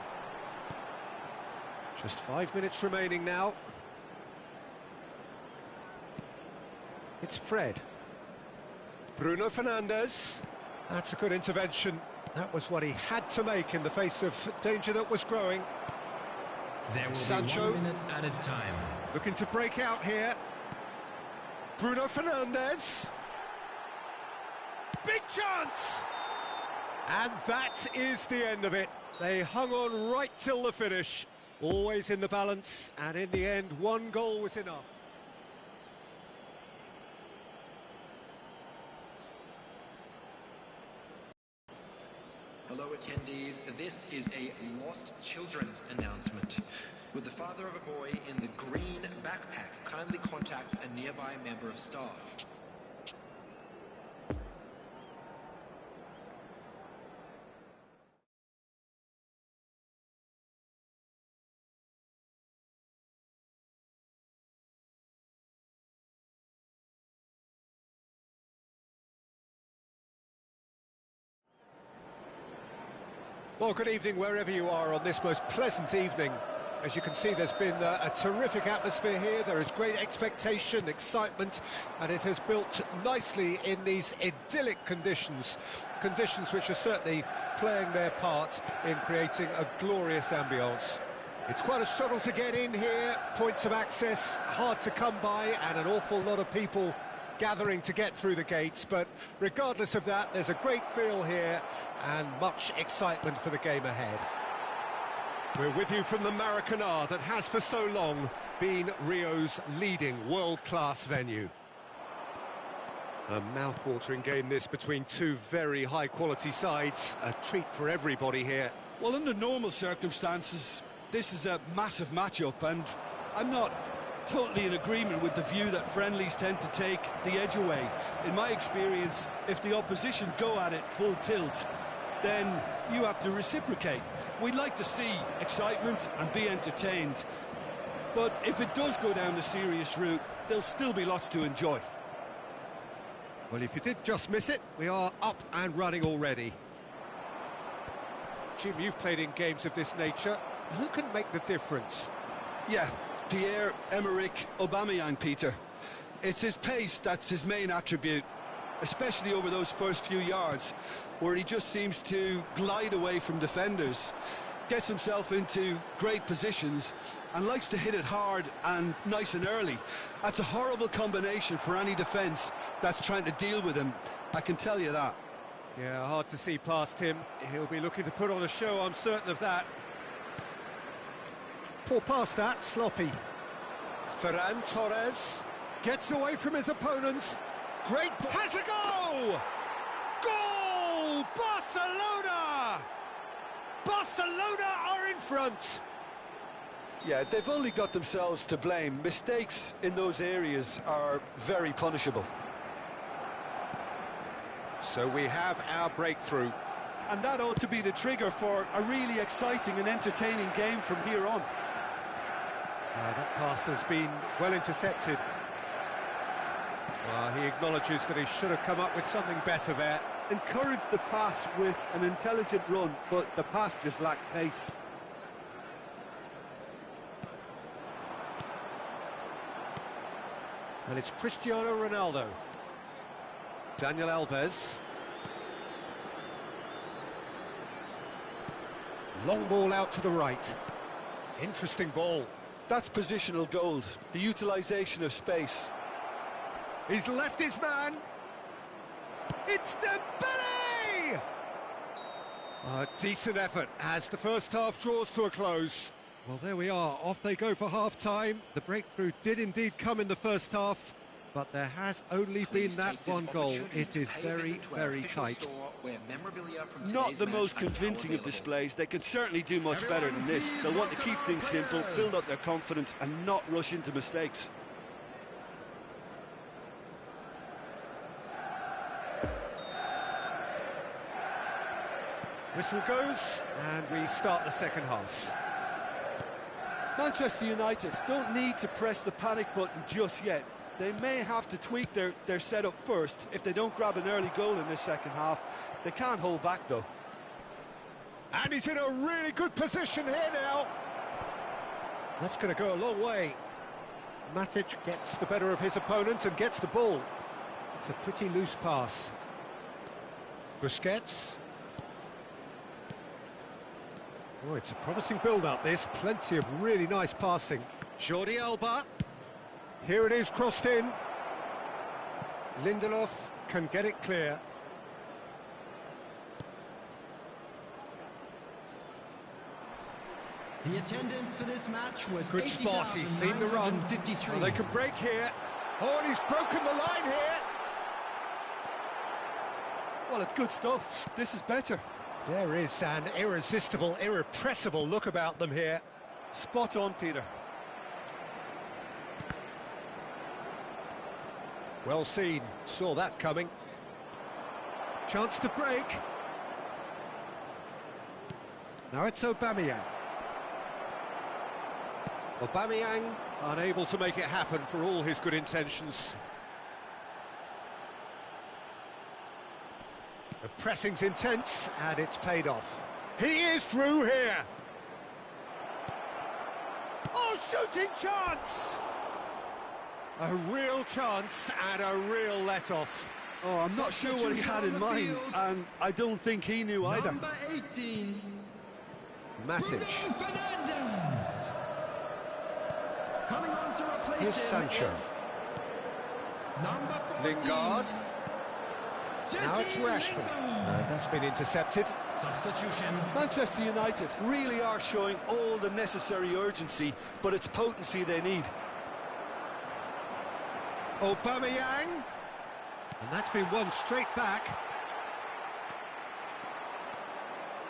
Just 5 minutes remaining now. It's Fred. Bruno Fernandes. That's a good intervention. That was what he had to make in the face of danger that was growing. There will Sancho. be 1 minute added time. Looking to break out here. Bruno Fernandes. Big chance! And that is the end of it. They hung on right till the finish. Always in the balance, and in the end, 1 goal was enough. Hello attendees, this is a lost children's announcement. With the father of a boy in the green backpack, kindly contact a nearby member of staff. Well, good evening wherever you are on this most pleasant evening. As you can see, there's been a terrific atmosphere here. There is great expectation, excitement, and it has built nicely in these idyllic conditions. Conditions which are certainly playing their part in creating a glorious ambience. It's quite a struggle to get in here, points of access hard to come by, and an awful lot of people gathering to get through the gates, but regardless of that, there's a great feel here and much excitement for the game ahead. We're with you from the Maracanã that has for so long been Rio's leading world-class venue. A mouth-watering game this between two very high-quality sides, a treat for everybody here. Well, under normal circumstances, this is a massive match-up, and I'm not totally in agreement with the view that friendlies tend to take the edge away. In my experience, if the opposition go at it full tilt, then you have to reciprocate. We'd like to see excitement and be entertained, but if it does go down the serious route, there'll still be lots to enjoy. Well, if you did just miss it, we are up and running already. Jim, you've played in games of this nature. Who can make the difference? Yeah, Pierre-Emerick Aubameyang, Peter. It's his pace that's his main attribute, especially over those first few yards, where he just seems to glide away from defenders, gets himself into great positions, and likes to hit it hard and nice and early. That's a horrible combination for any defence that's trying to deal with him, I can tell you that. Yeah, hard to see past him. He'll be looking to put on a show, I'm certain of that. Poor pass that, sloppy. Ferran Torres gets away from his opponents. Great, has a go! Goal! Barcelona! Barcelona are in front! Yeah, they've only got themselves to blame. Mistakes in those areas are very punishable. So we have our breakthrough. And that ought to be the trigger for a really exciting and entertaining game from here on. That pass has been well intercepted. Well, he acknowledges that he should have come up with something better there. Encouraged the pass with an intelligent run, but the pass just lacked pace. And it's Cristiano Ronaldo. Daniel Alves. Long ball out to the right. Interesting ball. That's positional gold, the utilisation of space. He's left his man. It's Dembele! A decent effort as the first half draws to a close. Well, there we are. Off they go for half-time. The breakthrough did indeed come in the first half, but there has only been that one goal. It is very, very tight. Not the most convincing of displays. They can certainly do much better than this. They'll want to keep things simple, build up their confidence and not rush into mistakes. Whistle goes, and we start the second half. Manchester United don't need to press the panic button just yet. They may have to tweak their setup first. If they don't grab an early goal in this second half, they can't hold back though. And he's in a really good position here now. That's going to go a long way. Matic gets the better of his opponent and gets the ball. It's a pretty loose pass. Busquets. Oh, it's a promising build-up, this. Plenty of really nice passing. Jordi Alba. Here it is, crossed in. Lindelof can get it clear. The attendance for this match was Good spot, he's seen the run. Well, they can break here. Oh, and he's broken the line here. Well, it's good stuff. This is better. There is an irresistible, irrepressible look about them here. Spot on, Peter. Well seen, saw that coming. Chance to break. Now it's Aubameyang. Aubameyang unable to make it happen for all his good intentions. The pressing's intense, and it's paid off. He is through here! Oh, shooting chance! A real chance and a real let-off. Oh, I'm not sure what he had in mind, and I don't think he knew either. Number 18. Matic. Coming on to replace Here's him Sancho. is number 14. Lingard. Now it's Rashford. And that's been intercepted. Substitution. Manchester United really are showing all the necessary urgency, but it's potency they need. Aubameyang. And that's been won straight back.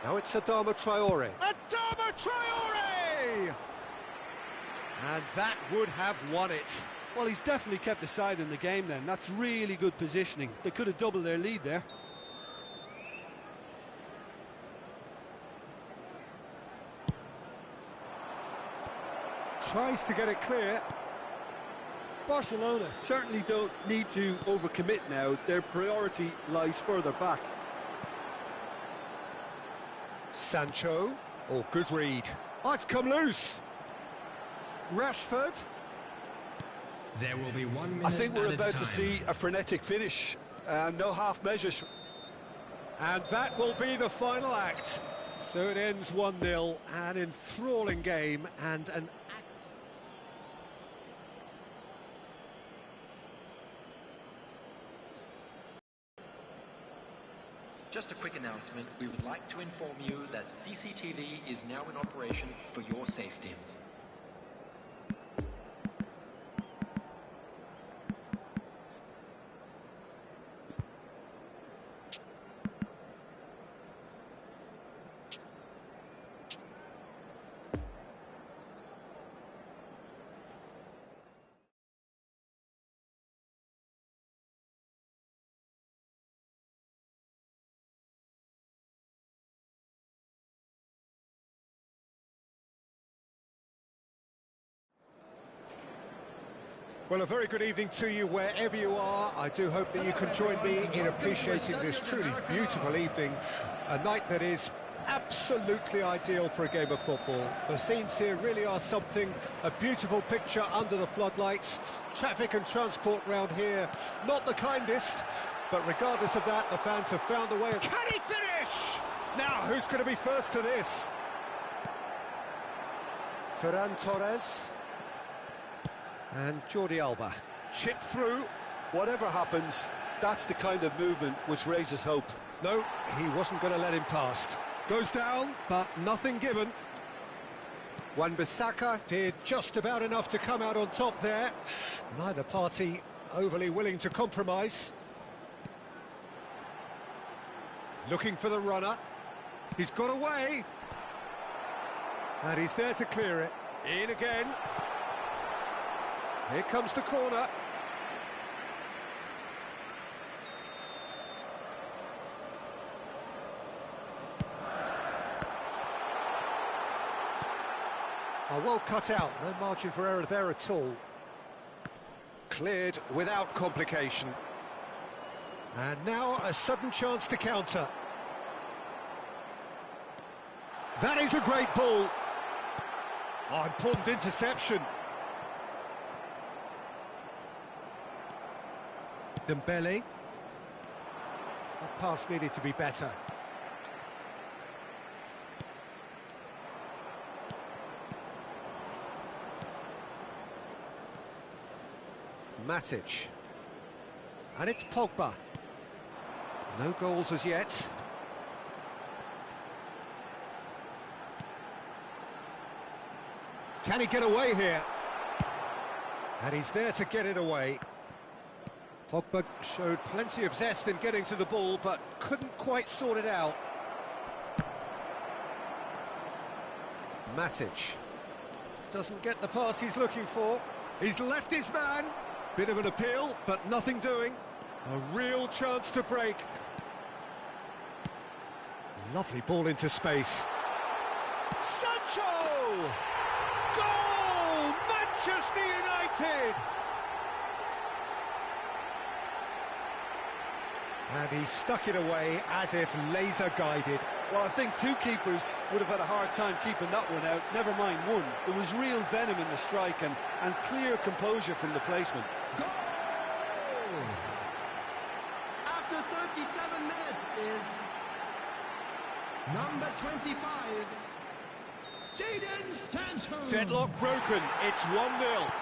Now it's Adama Traore. Adama Traore! And that would have won it. Well, he's definitely kept the side in the game then. That's really good positioning. They could have doubled their lead there. Tries to get it clear. Barcelona certainly don't need to overcommit now. Their priority lies further back. Sancho. Oh, good read. Oh, it's come loose. Rashford. There will be 1 minute. I think we're about to time. see a frenetic finish. No half measures. And that will be the final act. So it ends 1-0, an enthralling game and an... Just a quick announcement. We would like to inform you that CCTV is now in operation for your safety. Well, a very good evening to you wherever you are. I do hope that you can join me in appreciating this truly beautiful evening. A night that is absolutely ideal for a game of football. The scenes here really are something, a beautiful picture under the floodlights. Traffic and transport round here, not the kindest, but regardless of that, the fans have found a way of... Can he finish? Now, who's going to be first to this? Ferran Torres. And Jordi Alba. Chip through. Whatever happens, that's the kind of movement which raises hope. No, he wasn't going to let him past. Goes down, but nothing given. Wan-Bissaka did just about enough to come out on top there. Neither party overly willing to compromise. Looking for the runner. He's got away. And he's there to clear it. In again. Here comes the corner. Oh, well cut out, no margin for error there at all. Cleared without complication. And now a sudden chance to counter. That is a great ball. Oh, important interception. Dembele. That pass needed to be better. Matic. And it's Pogba. No goals as yet. Can he get away here? And he's there to get it away. Pogba showed plenty of zest in getting to the ball, but couldn't quite sort it out. Matic. Doesn't get the pass he's looking for. He's left his man. Bit of an appeal, but nothing doing. A real chance to break. Lovely ball into space. Sancho! Goal! Manchester United! And he stuck it away as if laser-guided. Well, I think two keepers would have had a hard time keeping that one out, never mind one. There was real venom in the strike and clear composure from the placement. Goal! After 37 minutes is number 25, Jadon Sancho. Deadlock broken, it's 1-0.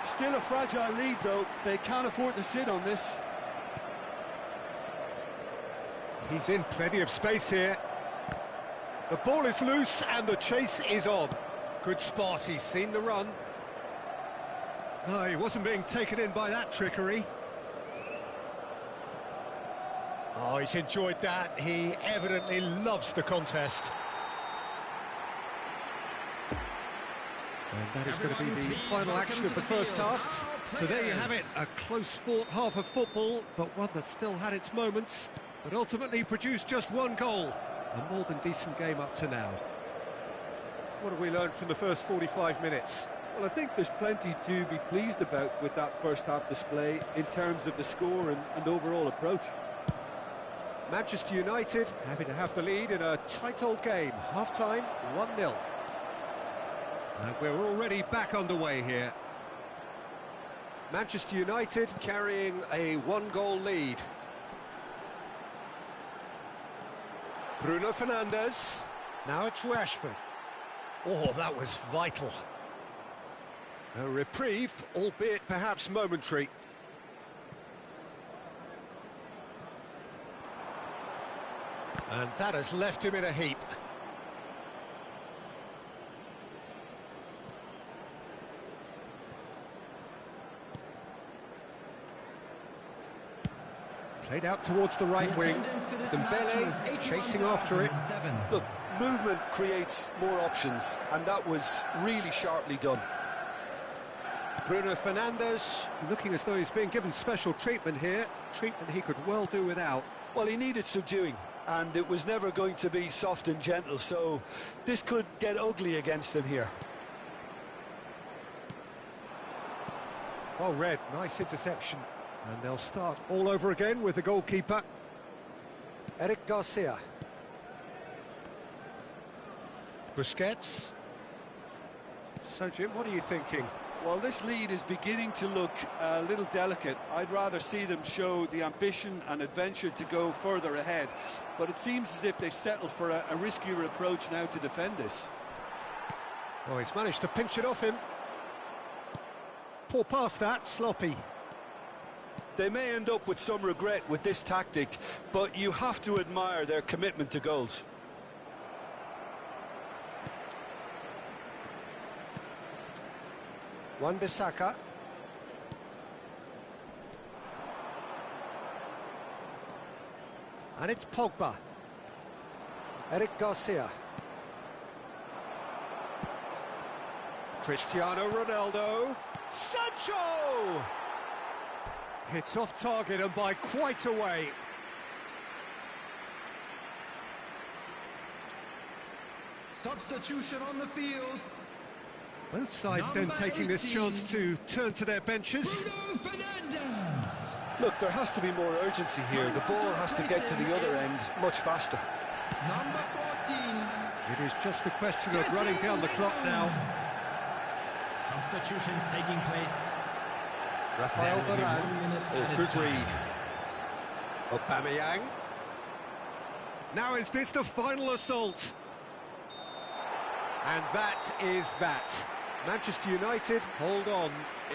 Still a fragile lead, though. They can't afford to sit on this. He's in plenty of space here. The ball is loose and the chase is on. Good spot, he's seen the run. No, he wasn't being taken in by that trickery. Oh, he's enjoyed that. He evidently loves the contest. And that is going to be the final action of the first half. So there you have it, a close-fought half of football, but one that still had its moments, but ultimately produced just one goal. A more than decent game up to now. What have we learned from the first 45 minutes? Well, I think there's plenty to be pleased about with that first half display in terms of the score and overall approach. Manchester United happy to have the lead in a tight old game. Half-time, 1-0. And we're already back underway here. Manchester United carrying a one-goal lead. Bruno Fernandes. Now it's Rashford. Oh, that was vital. A reprieve, albeit perhaps momentary. And that has left him in a heap. Played out towards the right wing. Dembele chasing after it. Look, movement creates more options, and that was really sharply done. Bruno Fernandes looking as though he's being given special treatment here. Treatment he could well do without. Well, he needed subduing, and it was never going to be soft and gentle, so this could get ugly against him here. Well read, nice interception. And they'll start all over again with the goalkeeper. Eric Garcia. Busquets. So, Jim, what are you thinking? Well, this lead is beginning to look a little delicate. I'd rather see them show the ambition and adventure to go further ahead. But it seems as if they settle for a riskier approach now to defend this. Oh, he's managed to pinch it off him. Poor pass that, sloppy. They may end up with some regret with this tactic, but you have to admire their commitment to goals. Wan-Bissaka. And it's Pogba. Eric Garcia. Cristiano Ronaldo. Sancho! It's off target and by quite a way. Substitution on the field. Both sides then taking this chance to turn to their benches. Bruno Fernandes. Look, there has to be more urgency here. The ball has to get to the other end much faster. Number 14. It is just a question of running down the clock now. Substitutions taking place. Rafael There will be 1 Varane. minute Oh, added good time. read. Aubameyang. Now is this the final assault? And that is that. Manchester United, hold on.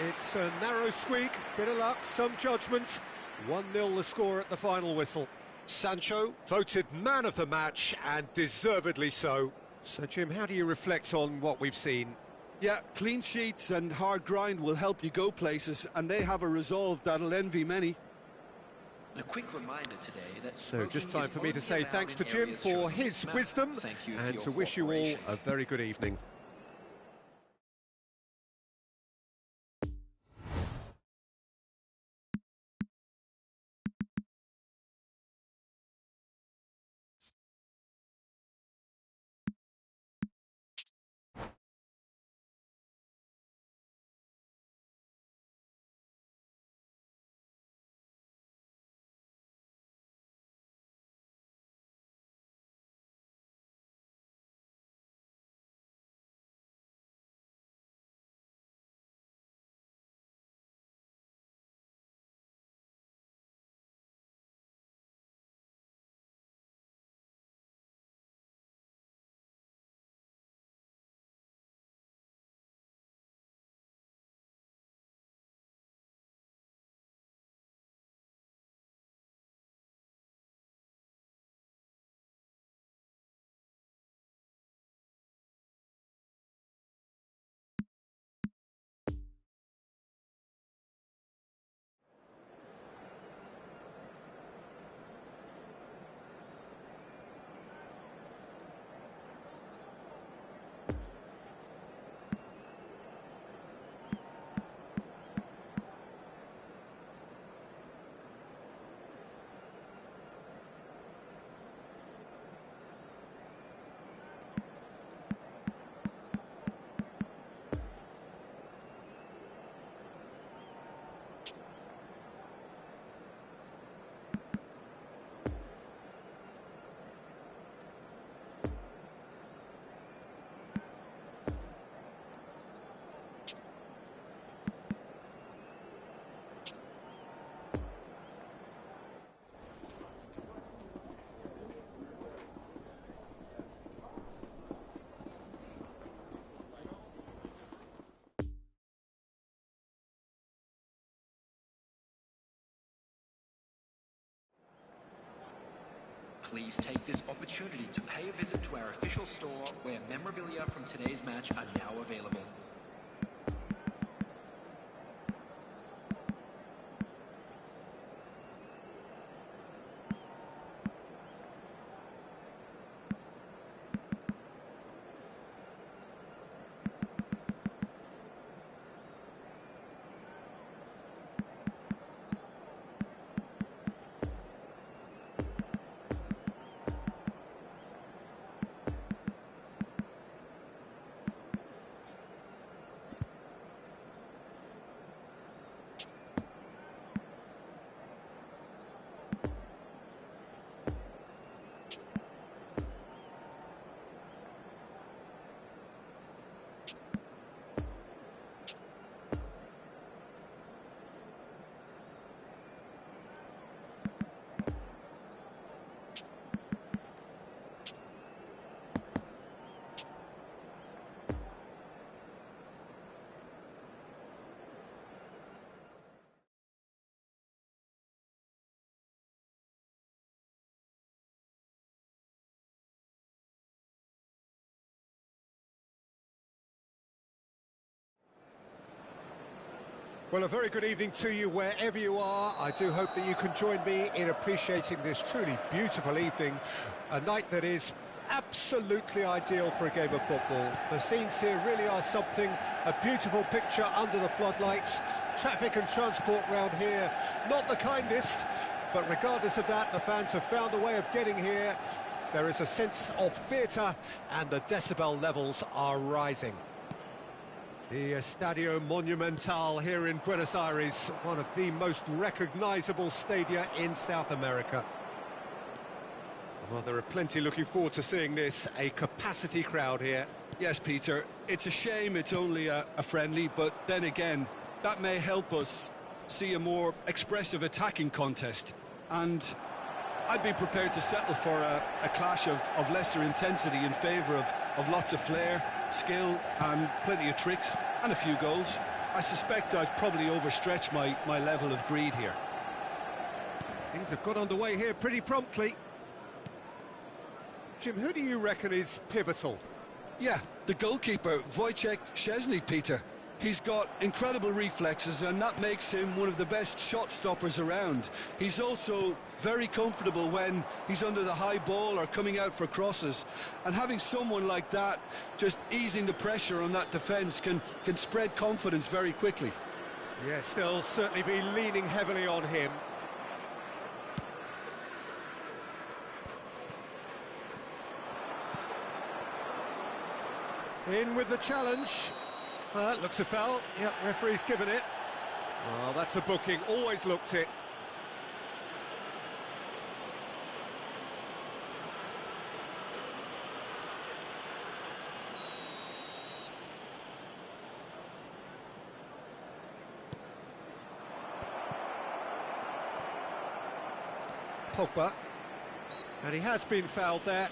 It's a narrow squeak, bit of luck, some judgment. 1-0 the score at the final whistle. Sancho voted man of the match, and deservedly so. So, Jim, how do you reflect on what we've seen? Yeah, clean sheets and hard grind will help you go places, and they have a resolve that'll envy many. A quick reminder today that So just smoking time is for me to only say allowed thanks in to Jim areas for shown on his this map. wisdom, Thank you for and your to wish you all cooperation. a very good evening. Please take this opportunity to pay a visit to our official store where memorabilia from today's match are now available. Well, a very good evening to you wherever you are. I do hope that you can join me in appreciating this truly beautiful evening, a night that is absolutely ideal for a game of football. The scenes here really are something, a beautiful picture under the floodlights. Traffic and transport round here, not the kindest, but regardless of that, the fans have found a way of getting here. There is a sense of theatre and the decibel levels are rising. The Estadio Monumental here in Buenos Aires, one of the most recognisable stadia in South America. Well, there are plenty looking forward to seeing this, a capacity crowd here. Yes, Peter, it's a shame it's only a friendly, but then again, that may help us see a more expressive attacking contest. And I'd be prepared to settle for a clash of lesser intensity in favour of lots of flair, skill and plenty of tricks and a few goals. I suspect I've probably overstretched my level of greed here. Things have got underway here pretty promptly. Jim, who do you reckon is pivotal? Yeah, the goalkeeper, Wojciech Szczesny, Peter. He's got incredible reflexes and that makes him one of the best shot stoppers around. He's also very comfortable when he's under the high ball or coming out for crosses. And having someone like that just easing the pressure on that defence can spread confidence very quickly. Yes, they'll certainly be leaning heavily on him. In with the challenge. Looks a foul. Yep, referee's given it. Well, that's a booking. Always looked it. Pogba. And he has been fouled there.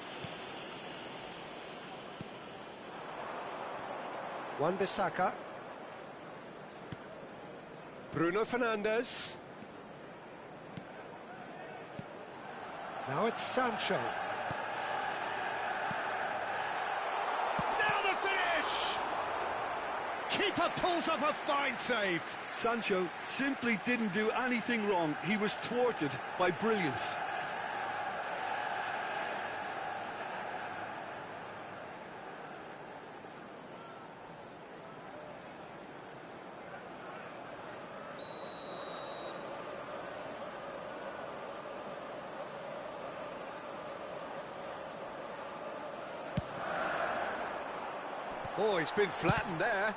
Wan-Bissaka. Bruno Fernandes. Now it's Sancho. Now the finish! Keeper pulls up a fine save. Sancho simply didn't do anything wrong. He was thwarted by brilliance. Oh, he's been flattened there.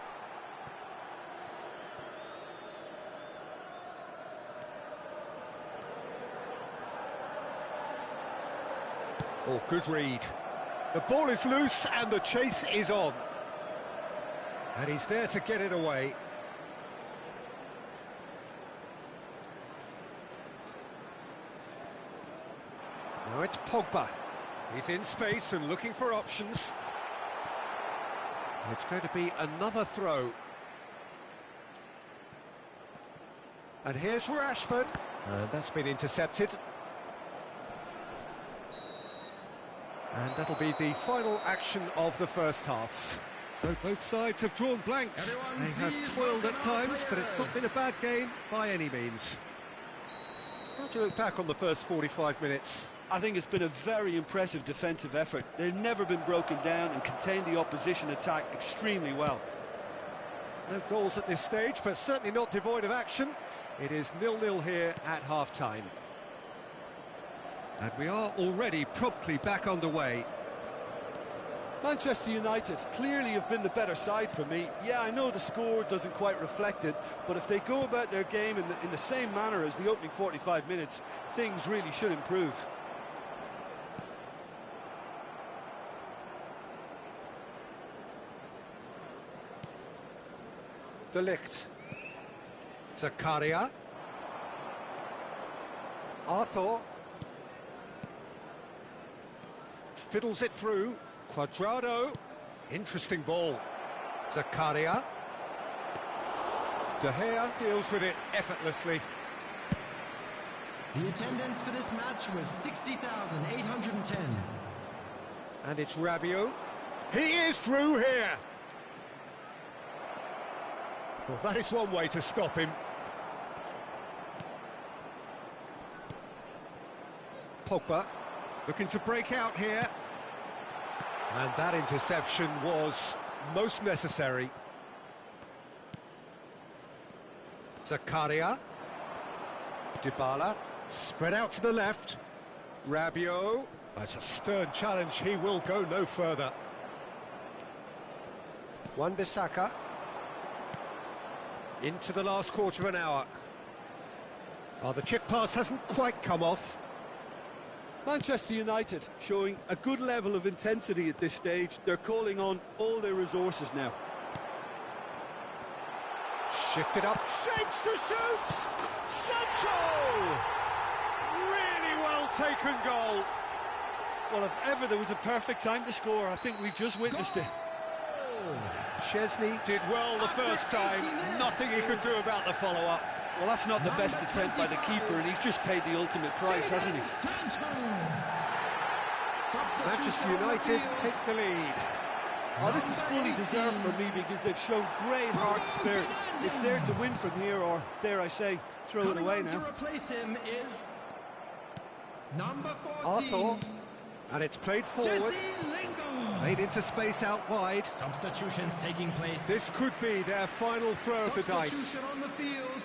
Oh, good read. The ball is loose and the chase is on. And he's there to get it away. Now it's Pogba. He's in space and looking for options. It's going to be another throw. And here's Rashford. And that's been intercepted. And that'll be the final action of the first half. So both sides have drawn blanks. They have toiled at times, but it's not been a bad game by any means. How do you look back on the first 45 minutes? I think it's been a very impressive defensive effort. They've never been broken down and contained the opposition attack extremely well. No goals at this stage, but certainly not devoid of action. It is 0-0 here at half-time. And we are already promptly back underway. Manchester United clearly have been the better side for me. Yeah, I know the score doesn't quite reflect it, but if they go about their game in the same manner as the opening 45 minutes, things really should improve. De Ligt. Zakaria. Arthur. Fiddles it through. Cuadrado. Interesting ball. Zakaria. De Gea deals with it effortlessly. The attendance for this match was 60,810. And it's Rabiot. He is through here. Well, that is one way to stop him. Pogba looking to break out here. And that interception was most necessary. Zakaria. Dybala. Spread out to the left. Rabiot. That's a stern challenge. He will go no further. Wan-Bissaka. Into the last quarter of an hour. Oh, the chip pass hasn't quite come off. Manchester United showing a good level of intensity at this stage. They're calling on all their resources now. Shifted up, shapes to shoot! Sancho! Really well taken goal. Well, if ever there was a perfect time to score, I think we just witnessed it. Chesney did well the first time, nothing he could do about the follow-up. Well, that's not the best attempt by the keeper, and he's just paid the ultimate price, hasn't he? Manchester United take the lead. Oh, this is fully deserved for me because they've shown great heart and spirit. It's there to win from here, or dare I say, throw it away now. To replace him is number 14. Arthur, and it's played forward. Played into space out wide. Substitutions taking place. This could be their final throw of the dice. Substitution on the field.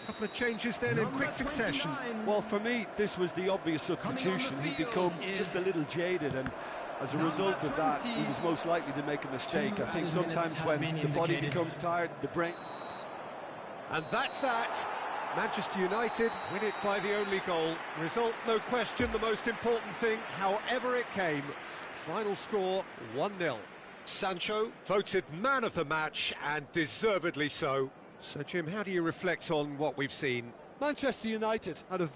Couple of changes then in quick succession. Well, for me, this was the obvious substitution. He'd become just a little jaded, and as a result of that, he was most likely to make a mistake. I think sometimes when the body becomes tired, the brain... And that's that. Manchester United win it by the only goal. Result, no question, the most important thing, however it came. Final score, 1-0. Sancho voted man of the match, and deservedly so. So, Jim, how do you reflect on what we've seen? Manchester United had a